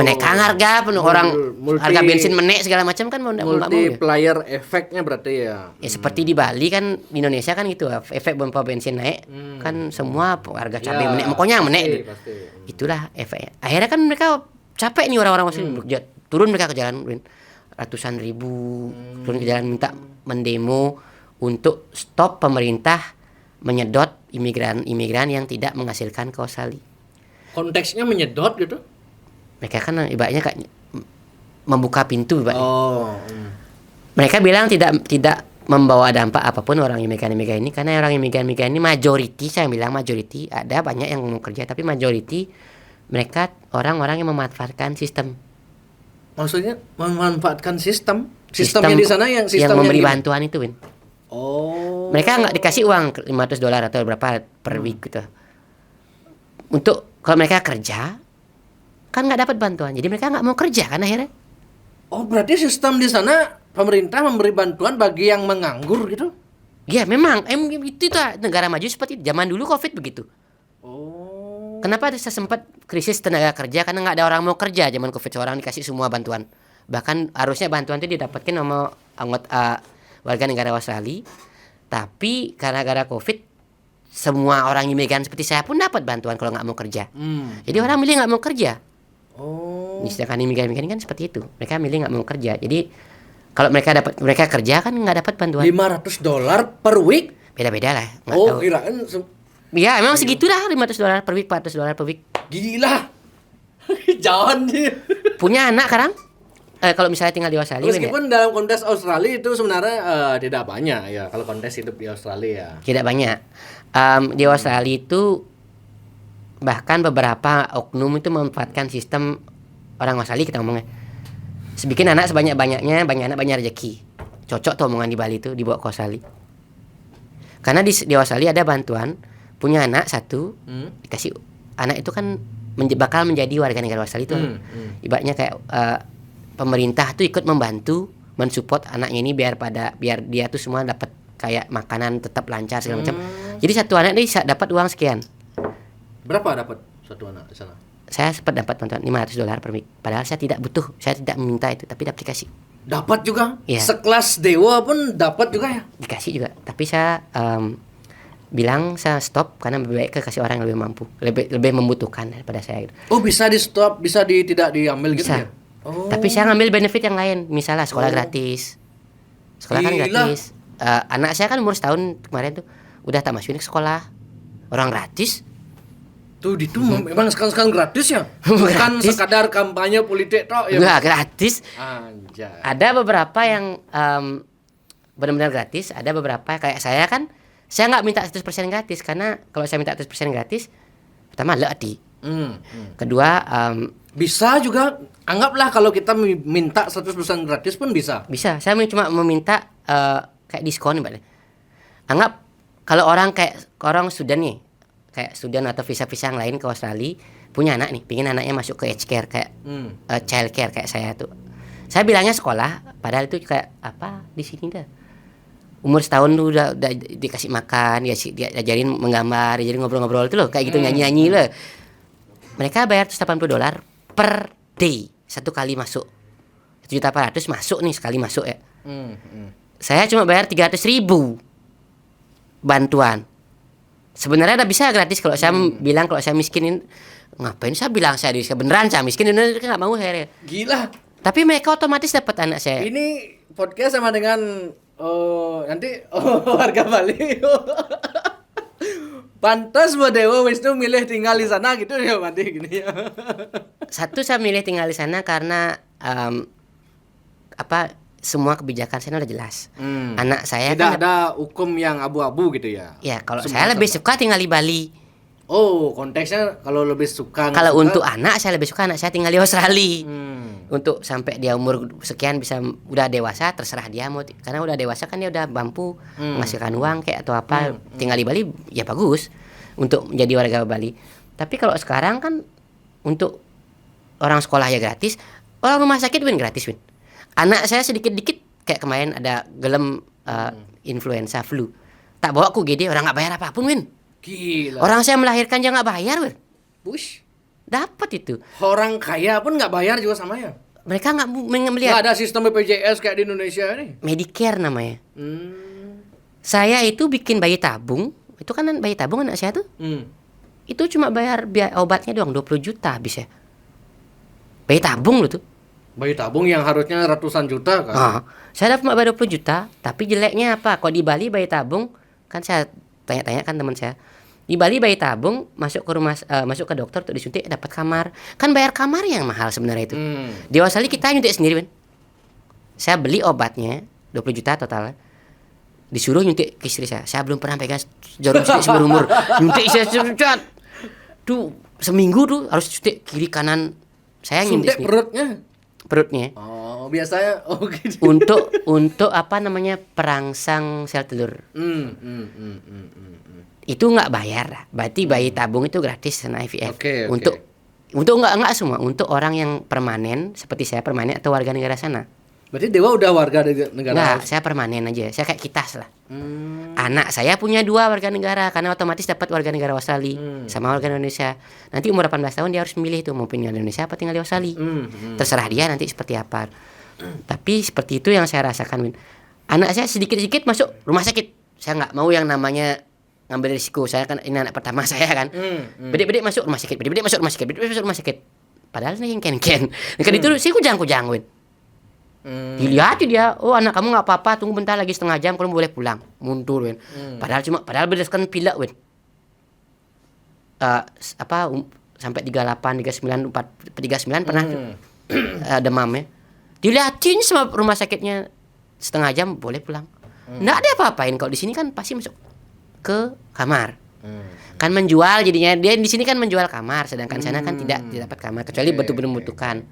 menaikkan harga penuh orang harga bensin menaik segala macam kan mau nggak mau ya. Multiplier efeknya berarti ya. Ya seperti di Bali kan di Indonesia kan gitu efek pompa bensin naik kan semua harga cabai menaik pokoknya menaik. Pasti. Itulah efeknya. Akhirnya kan mereka capek nih orang-orang masih turun mereka ke jalan Win. Ratusan ribu turun ke jalan minta mendemo untuk stop pemerintah menyedot imigran yang tidak menghasilkan ke Australia. Konteksnya menyedot gitu? Mereka kan ibaratnya kayak membuka pintu ibaratnya. Oh. Mereka bilang tidak membawa dampak apapun orang imigran-imigran ini karena orang imigran-imigran ini majority, saya bilang majority, ada banyak yang mau kerja tapi majority mereka orang-orang yang memanfaatkan sistem. Maksudnya memanfaatkan sistem yang di sana yang sistem yang memberi gini? bantuan itu, Win. Oh. Mereka nggak dikasih uang $500 atau berapa per week gitu. Untuk kalau mereka kerja kan nggak dapat bantuan, jadi mereka nggak mau kerja kan akhirnya. Oh, berarti sistem di sana pemerintah memberi bantuan bagi yang menganggur gitu? Ya memang, itu tuh negara maju seperti itu. Zaman dulu COVID begitu. Oh. Kenapa bisa sempat krisis tenaga kerja karena nggak ada orang mau kerja zaman COVID, orang dikasih semua bantuan. Bahkan harusnya bantuan itu didapatkan sama anggota warga negara Australia, tapi karena gara COVID semua orang imigran seperti saya pun dapat bantuan kalau nggak mau kerja. Jadi orang milih nggak mau kerja. Oh. Sedangkan imigran kan seperti itu. Mereka milih nggak mau kerja. Jadi kalau mereka kerja kan nggak dapat bantuan. $500 per week? Beda-beda lah. Nggak Oh, tahu. kirain Ya emang segitu lah, $500 per week, $400 per week. gila. Jangan sih. Punya anak sekarang? Kalau misalnya tinggal di Australia, Meskipun dalam konteks Australia itu sebenarnya tidak banyak ya kalau konteks hidup di Australia. tidak banyak. Di Australia itu bahkan beberapa oknum itu memanfaatkan sistem orang Australia, kita ngomongnya. Sebikin anak sebanyak-banyaknya, banyak anak banyak rezeki. Cocok tuh omongan di Bali itu dibawa ke Australia. Karena di Australia ada bantuan, punya anak satu, dikasih anak itu kan bakal menjadi warga negara Australia itu. Ibaratnya kayak pemerintah tuh ikut membantu mensupport anaknya ini biar dia tuh semua dapat kayak makanan tetap lancar segala macam. Jadi satu anak ini bisa dapat uang sekian. Berapa dapat satu anak di sana? Saya sempat dapat bantuan $500 per week. Padahal saya tidak butuh, saya tidak meminta itu, tapi dikasih. Dapat juga? Iya. Sekelas dewa pun dapat juga ya? Dikasih juga. Tapi saya bilang saya stop karena lebih baik kasih orang yang lebih mampu, lebih membutuhkan daripada saya gitu. Oh, bisa di stop, bisa tidak diambil gitu Bisa. ya? Oh. Tapi saya ngambil benefit yang lain, misalnya sekolah gratis. Sekolah kan Gila. gratis. Anak saya kan umur setahun kemarin tuh udah tak masukin ke sekolah. Orang gratis. Tuh itu memang sekarang gratis ya? Bukan Gratis. sekadar kampanye politik tok ya? Enggak gratis. Anjay. Ada beberapa yang benar-benar gratis, ada beberapa kayak saya kan saya nggak minta 100% gratis karena kalau saya minta 100% gratis pertama letih. Kedua Bisa juga, anggaplah kalau kita minta 100% gratis pun bisa. bisa. Saya cuma meminta kayak diskon Mbak. Anggap kalau orang Sudan nih, kayak Sudan atau visa-visa yang lain ke Australia, punya anak nih, pingin anaknya masuk ke aged care kayak child care kayak saya tuh. Saya bilangnya sekolah, padahal itu kayak apa di sini dah. Umur setahun tuh udah dikasih makan, diajarin menggambar, diajarin ngobrol-ngobrol itu loh, kayak gitu nyanyi-nyanyi loh. Mereka bayar $80 per day, satu kali masuk. 1.400.000 masuk nih sekali masuk ya. Saya cuma bayar 300.000 bantuan. Sebenarnya udah bisa gratis kalau saya bilang kalau saya miskinin, ngapain saya bilang saya beneran saya miskin, beneran nggak mau saya. Gila. Tapi mereka otomatis dapat anak saya. Ini podcast sama dengan nanti warga Bali. Pantas buat Dewa Wisnu milih tinggal di sana gitu ya, mati gini ya. Satu, saya milih tinggal di sana karena semua kebijakan sana udah jelas. Anak saya Tidak kan ada hukum yang abu-abu gitu ya. ya kalau Semua saya lebih sama. suka tinggal di Bali. Oh, konteksnya kalau lebih suka. Kalau suka, untuk anak saya lebih suka anak saya tinggal di Australia. Untuk sampai dia umur sekian bisa udah dewasa, terserah dia mau karena udah dewasa kan dia udah mampu menghasilkan uang kayak atau apa, tinggal di Bali ya bagus untuk menjadi warga Bali. Tapi kalau sekarang kan untuk orang sekolah ya gratis, orang rumah sakit Win gratis Win. Anak saya sedikit-dikit kayak kemarin ada gelem influenza flu, tak bawa ku GD, orang nggak bayar apapun Win. Gila. Orang saya melahirkan aja nggak bayar Win. Bush. Dapat itu. Orang kaya pun nggak bayar juga sama ya. Mereka nggak Nggak melihat ada sistem BPJS kayak di Indonesia nih. Medicare namanya. Saya itu bikin bayi tabung. Itu kan bayi tabung anak saya tuh. Itu cuma bayar biaya obatnya doang 20 juta habis ya. Bayi tabung loh tuh. Bayi tabung yang harusnya ratusan juta kan. Saya dapat bayar 20 juta, tapi jeleknya apa? Kalau di Bali bayi tabung, kan saya tanya-tanya kan teman saya. Di Bali bayi tabung masuk ke dokter untuk disuntik dapat kamar. Kan bayar kamar yang mahal sebenarnya itu. Di Australia kita nyuntik sendiri, Ben. Saya beli obatnya 20 juta total. Disuruh nyuntik ke istri saya. Saya belum pernah pegang jarum suntik seumur umur. Nyuntik saya tuh seminggu tuh harus suntik kiri kanan. Saya nyuntik Suntik sendiri. Perutnya. Oh, biasanya gitu. Untuk apa namanya perangsang sel telur. Itu nggak bayar lah. Berarti bayi tabung itu gratis sama IVF. Oke. Untuk nggak semua, untuk orang yang permanen seperti saya permanen atau warga negara sana. Berarti Dewa udah warga negara. Nggak, saya permanen aja. Saya kayak kitas lah. Anak saya punya 2 warga negara karena otomatis dapat warga negara Australia sama warga Indonesia. Nanti umur 18 tahun dia harus milih tuh mau tinggal di Indonesia apa tinggal di Australia. Terserah dia nanti seperti apa. Tapi seperti itu yang saya rasakan, Win. Anak saya sedikit-sedikit masuk rumah sakit. Saya nggak mau yang namanya ngambil risiko. Saya kan ini anak pertama saya kan. Bedik-bedik masuk rumah sakit, bedik-bedik masuk rumah sakit, bedik-bedik masuk rumah sakit. Padahal nih ken-ken. Kan itu sih kujang-kujang win. Dilihat dia, oh anak kamu nggak apa-apa, tunggu bentar lagi setengah jam, kamu boleh pulang. Mundur win. Padahal berdasarkan pilek win. Sampai 38, 39, 39 pernah demamnya. Dilihatin sama rumah sakitnya setengah jam boleh pulang. Nggak ada apa-apain. Kalau di sini kan pasti masuk ke kamar. Kan menjual jadinya. Dia di sini kan menjual kamar, sedangkan sana kan tidak dapat kamar kecuali betul-betul membutuhkan.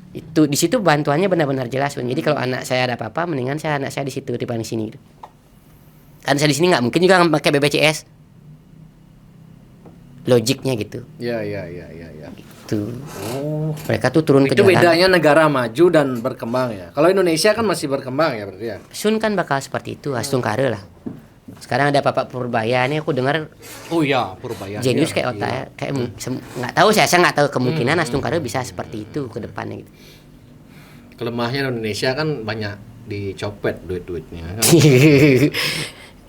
Itu di situ bantuannya benar-benar jelas. Jadi kalau anak saya ada apa-apa, mendingan anak saya di situ dibanding sini. Gitu. Kan saya di sini nggak mungkin juga pakai BPJS. Logiknya gitu. Ya. Gitu. Mereka tuh turun ke Itu jalan. bedanya negara maju dan berkembang ya. Kalau Indonesia kan masih berkembang ya berarti ya. Sun kan bakal seperti itu, Astung Kare lah. Sekarang ada Bapak Purbaya nih, aku dengar Oh iya, Purbaya. jenius kayak otaknya, kayak nggak tahu saya nggak tahu kemungkinan Astung Kare bisa seperti itu ke depannya gitu. Kelemahnya Indonesia kan banyak dicopet duit-duitnya kan.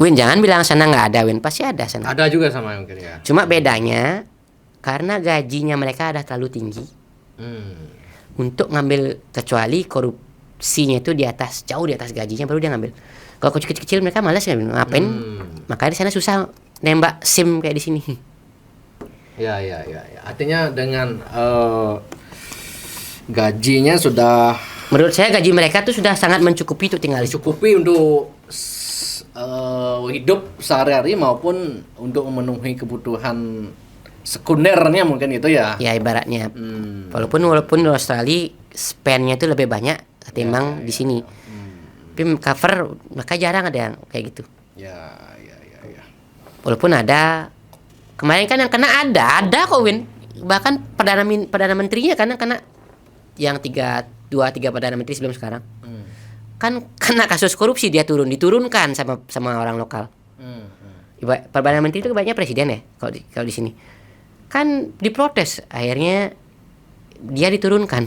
Win jangan bilang sana nggak ada, Win pasti ada sana. Ada juga sama mungkin ya. Cuma bedanya karena gajinya mereka ada terlalu tinggi untuk ngambil, kecuali korupsinya itu jauh di atas gajinya baru dia ngambil. Kalau kecil-kecil mereka malas ya ngapain? Makanya di sana susah nembak SIM kayak di sini. Ya. Artinya dengan gajinya sudah Menurut saya gaji mereka tuh sudah sangat mencukupi untuk tinggal. mencukupi untuk hidup sehari-hari maupun untuk memenuhi kebutuhan sekundernya mungkin itu ya. Ya ibaratnya. Walaupun di Australia spendnya itu lebih banyak ketimbang di sini. Tapi cover mereka jarang ada yang kayak gitu. Ya. Walaupun ada, kemarin kan yang kena ada kok Win. Bahkan perdana menterinya kena yang 3 perdana menteri sebelum sekarang. Kan kena kasus korupsi dia diturunkan sama orang lokal. Perdana menteri itu banyak presiden ya kalau di sini. Kan diprotes, akhirnya dia diturunkan.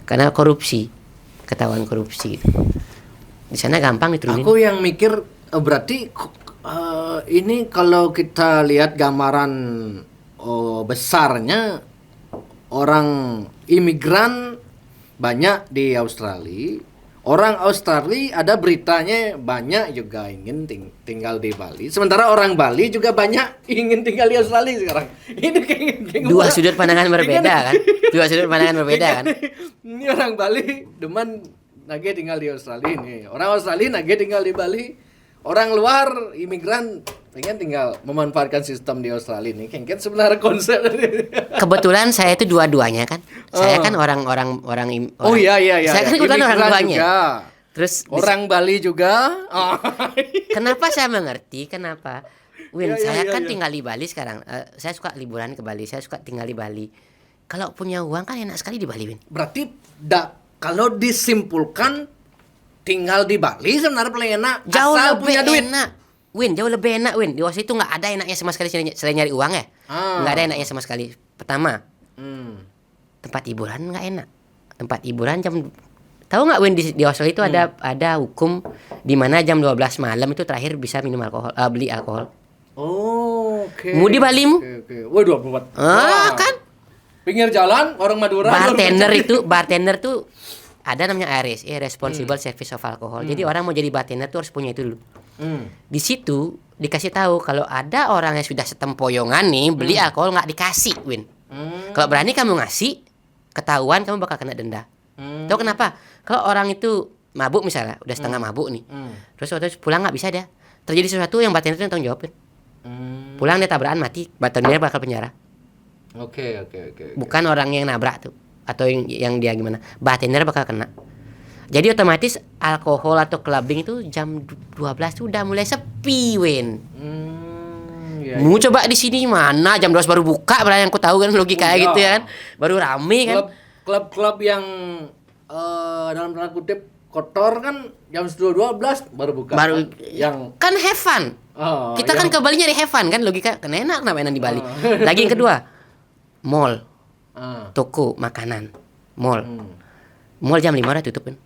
Karena korupsi, ketahuan korupsi gitu. Di sana gampang diturunin. Aku yang mikir berarti ini kalau kita lihat gambaran besarnya orang imigran banyak di Australia. Orang Australia ada beritanya banyak juga ingin tinggal di Bali. Sementara orang Bali juga banyak ingin tinggal di Australia sekarang. Ini kayak dua sudut pandangan berbeda kan? Dua sudut pandangan berbeda kan? Ini orang Bali demen nage tinggal di Australia nih. Orang Australia nage tinggal di Bali. Orang luar imigran pengen tinggal memanfaatkan sistem di Australia nih. Kan sebenarnya konsep. Kebetulan saya itu dua-duanya kan. Saya kan orang. Oh iya. Saya kan kebetulan orang duanya. Terus orang Bali juga. Kenapa saya mengerti? Kenapa? Win, saya kan iya. tinggal di Bali sekarang. Saya suka liburan ke Bali. Saya suka tinggal di Bali. Kalau punya uang kan enak sekali di Bali, Win. Berarti kalau disimpulkan tinggal di Bali sebenarnya paling enak. Jauh asal lebih punya duit. enak. Win, jauh lebih enak, Win. Di Australia itu nggak ada enaknya sama sekali selain nyari uang ya. Nggak ada enaknya sama sekali. Pertama, tempat hiburan nggak enak. Tempat hiburan tahu nggak Win di Australia itu ada hukum di mana jam 12 malam itu terakhir bisa minum alkohol, beli alkohol. Oh, oke. Mu di Bali mu? Oke. Waduh, buat. Kan? Pinggir jalan orang Madura. Bartender tuh ada namanya IRS, Responsible Service of Alcohol. Jadi orang mau jadi bartender tuh harus punya itu dulu. Di situ dikasih tahu kalau ada orang yang sudah setempoyongan nih beli alkohol nggak dikasih, Win. Kalau berani kamu ngasih, ketahuan kamu bakal kena denda. Tahu kenapa? Kalau orang itu mabuk misalnya, udah setengah mabuk nih, terus waktu pulang nggak bisa dia. Terjadi sesuatu yang bartender itu tanggung jawabin. Pulang dia tabrakan mati, bartender bakal penjara. Oke. Bukan orang yang nabrak tuh atau yang dia gimana, bartender bakal kena. Jadi otomatis alkohol atau clubbing itu jam 12 tuh udah mulai sepi, Win. Mau coba di sini mana jam 12 baru buka, berarti yang ku tahu kan logika gitu ya kan. Baru rame kan. Klub yang dalam tanda kutip kotor kan jam 12 baru buka. Baru yang kan have fun. Kita kan ke Bali nyari have fun kan, logika kan enak enak di Bali. Lagi yang kedua, mall. Toko makanan. Mall. Mall jam 5 udah tutup kan.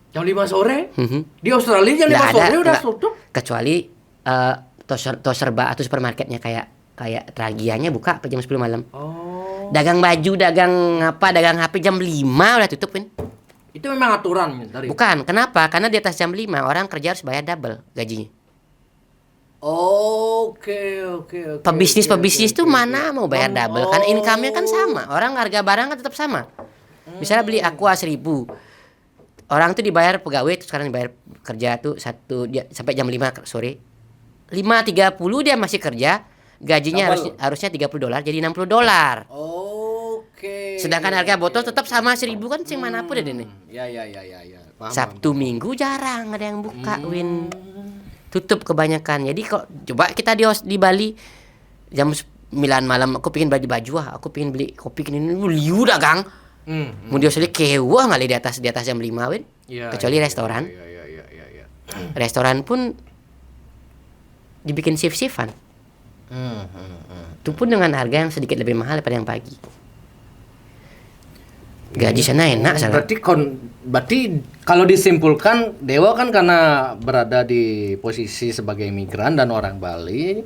Jam 5 sore? Di Australia jam 5 sore udah tutup? Kecuali Toserba atau supermarketnya kayak Tragianya buka jam 10 malam. Oh. Dagang baju, dagang HP jam 5 udah tutup kan. Itu memang aturan dari. Bukan, kenapa? Karena di atas jam 5 orang kerja harus bayar double gajinya. Oke. Pebisnis tuh mana mau bayar double? Kan income-nya kan sama. Orang harga barang kan tetap sama. Misalnya beli Aqua 1.000. Orang tuh dibayar pegawai tuh sekarang dibayar kerja tuh sampai jam 5 sore. 5.30 dia masih kerja. Gajinya harusnya $30 jadi $60. Oke. Sedangkan harga botol tetap sama 1.000 kan sing manapun ada nih. Ya. Paham, Sabtu Minggu jarang ada yang buka, Win. Tutup kebanyakan. Jadi kok coba kita di Bali jam 9 malam aku pengen baju aku pengen beli kopi ini liu dagang. Mau dia sekali kewa ngali di atas jam 5 Win. Kecuali restoran. Iya. Restoran pun dibikin shift-shiftan. Itu pun dengan harga yang sedikit lebih mahal daripada yang pagi. Gaji sana enak salah. Berarti kalau disimpulkan Dewa kan karena berada di posisi sebagai imigran dan orang Bali.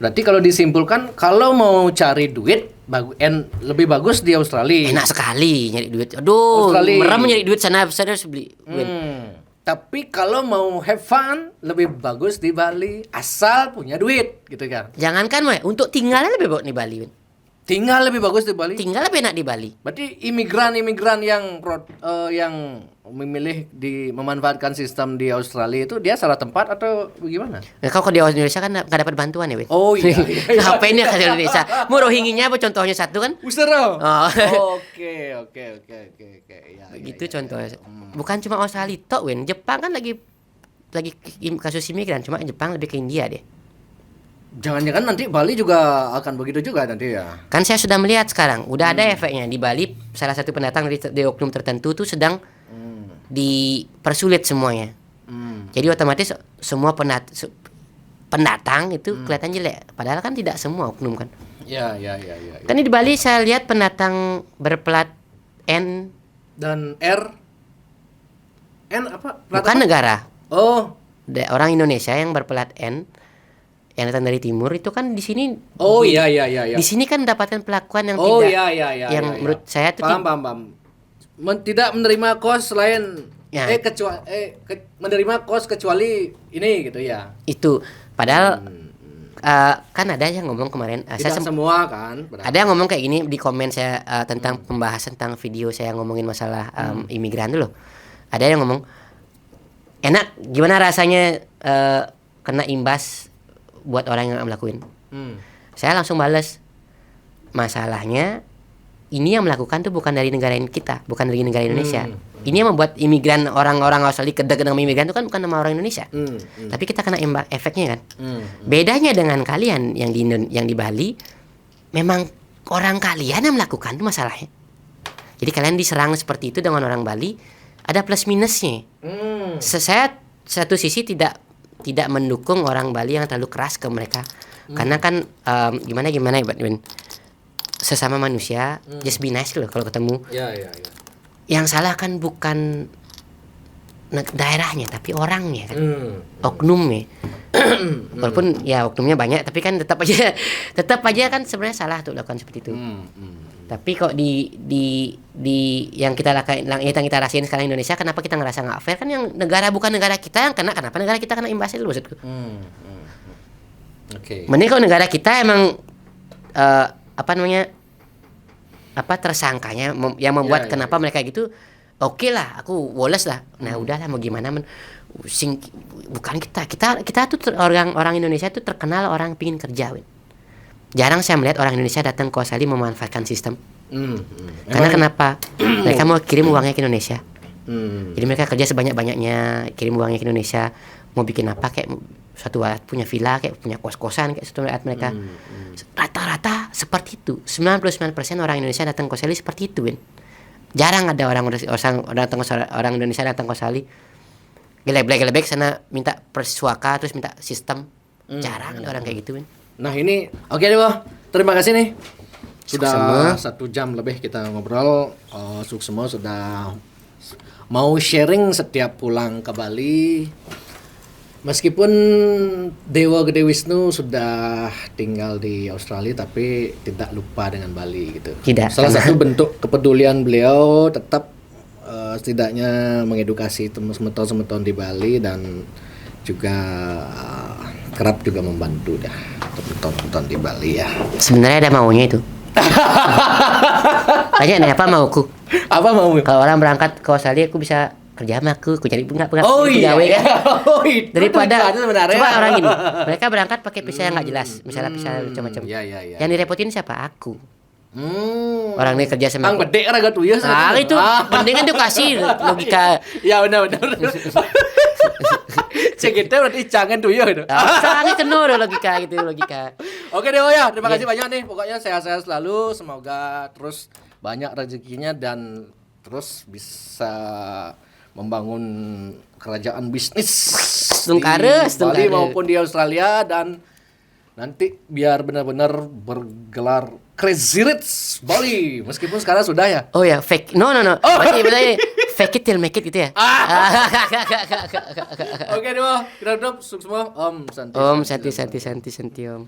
Berarti kalau disimpulkan kalau mau cari duit lebih bagus di Australia. Enak sekali nyari duit. Aduh, merem nyari duit sana harus beli. Tapi kalau mau have fun lebih bagus di Bali asal punya duit gitu kan. Jangankan untuk tinggalnya lebih bagus di Bali. Tinggal lebih bagus di Bali. Tinggal lebih enak di Bali. Berarti imigran yang memilih memanfaatkan sistem di Australia itu dia salah tempat atau bagaimana? Nah, kalau di Indonesia kan nggak dapat bantuan ya, Win. Oh iya. Ngapain ya ke Indonesia? Mau Rohingya apa contohnya satu kan? Usero. Oh. Oke. Ya, Begitu contohnya. Bukan cuma Australia tok, Win. Jepang kan lagi kasus imigran, cuma Jepang lebih ke India deh. Jangan-jangan nanti Bali juga akan begitu juga nanti ya. Kan saya sudah melihat sekarang, udah ada efeknya di Bali. Salah satu pendatang dari oknum tertentu tuh sedang dipersulit semuanya. Jadi otomatis semua pendatang itu kelihatan jelek. Padahal kan tidak semua oknum kan. Ya. Kan di Bali saya lihat pendatang berplat N dan R. N apa? Bukan apa? Negara. Oh. Orang Indonesia yang berplat N yang datang dari timur itu kan di sini. Oh iya. Di sini kan mendapatkan perlakuan yang yang menurut saya tuh paham. Tidak menerima kos lain menerima kos kecuali ini gitu ya. Itu padahal kan ada yang ngomong kemarin tidak semua kan. Ada yang ngomong kayak gini di komen saya tentang pembahasan tentang video saya ngomongin masalah imigran dulu. Ada yang ngomong enak gimana rasanya kena imbas buat orang yang melakuin. Saya langsung balas, masalahnya ini yang melakukan tuh bukan dari negara kita, bukan dari negara Indonesia. Ini yang membuat imigran orang-orang Australia kedek dengan imigran itu kan bukan nama orang Indonesia. Tapi kita kena efeknya kan. Bedanya dengan kalian yang di Bali, memang orang kalian yang melakukan itu masalahnya. Jadi kalian diserang seperti itu dengan orang Bali, ada plus minusnya. Saya satu sisi tidak mendukung orang Bali yang terlalu keras ke mereka. Karena kan gimana ya Win, sesama manusia just be nice loh kalau ketemu. Ya. Yang salah kan bukan daerahnya tapi orangnya kan. Oknumnya. Walaupun ya oknumnya banyak tapi kan tetap aja kan sebenarnya salah tuh lakukan seperti itu. Tapi kok di yang kita rasain sekarang Indonesia, kenapa kita ngerasa nggak fair? Kan yang negara bukan negara kita yang kena, kenapa negara kita kena imbasnya dulu maksudku. Oke. Mending kalau negara kita emang tersangkanya yang membuat kenapa mereka gitu, oke lah, aku woles lah. Nah udahlah mau gimana bukan kita tuh orang Indonesia tuh terkenal orang pingin kerja, Win. Jarang saya melihat orang Indonesia datang ke Australia memanfaatkan sistem. Karena kenapa? Mereka mau kirim uangnya ke Indonesia. Jadi mereka kerja sebanyak-banyaknya, kirim uangnya ke Indonesia. Mau bikin apa, kayak suatu saat punya villa, kayak punya kos-kosan, kayak suatu saat mereka. Rata-rata seperti itu. 99% orang Indonesia datang ke Australia seperti itu, Win. Jarang ada orang Indonesia datang ke Australia gelebek sana minta persuaka terus minta sistem. Jarang ada orang kayak gitu, Win. Nah ini oke deh, Boh. Terima kasih nih. Sudah Suksema. 1 jam lebih kita ngobrol. Suksema sudah mau sharing setiap pulang ke Bali. Meskipun Dewa Gede Wisnu sudah tinggal di Australia, tapi tidak lupa dengan Bali gitu. Tidak, Salah karena- satu bentuk kepedulian beliau tetap setidaknya mengedukasi semeton-semeton di Bali, dan juga kerap juga membantu dah semeton-semeton di Bali ya. Sebenarnya ada maunya itu. Tanya nih apa mauku? Apa mau? Kalau orang berangkat ke Australia, aku bisa kerja sama aku cari bunga Oh iya, gawe iya. kan. Oh, itu Daripada tujuannya sebenarnya. coba orang ini, mereka berangkat pakai visa yang nggak jelas, misalnya visa macam-macam. Iya, iya, iya. Yang direpotin siapa? Aku. Hmm. Orang ini kerja sama Ang aku. bedek raga tuh ya. Nah, itu mendingan tuh kasih logika. Ya benar benar. Cek kita berarti jangan tuh ya itu. Sangat kenur logika gitu logika. Oke deh ya, terima kasih banyak nih. Pokoknya sehat-sehat selalu, semoga terus banyak rezekinya dan terus bisa membangun kerajaan bisnis Tungkares, di Bali tungkares. maupun di Australia, dan nanti biar benar-benar bergelar Crazy Rich Bali, meskipun sekarang sudah ya. Oh ya, fake. No. Berarti ini fake it till make it gitu ya. Oke deh, kita tutup semua. Om Santi. Om santi Om.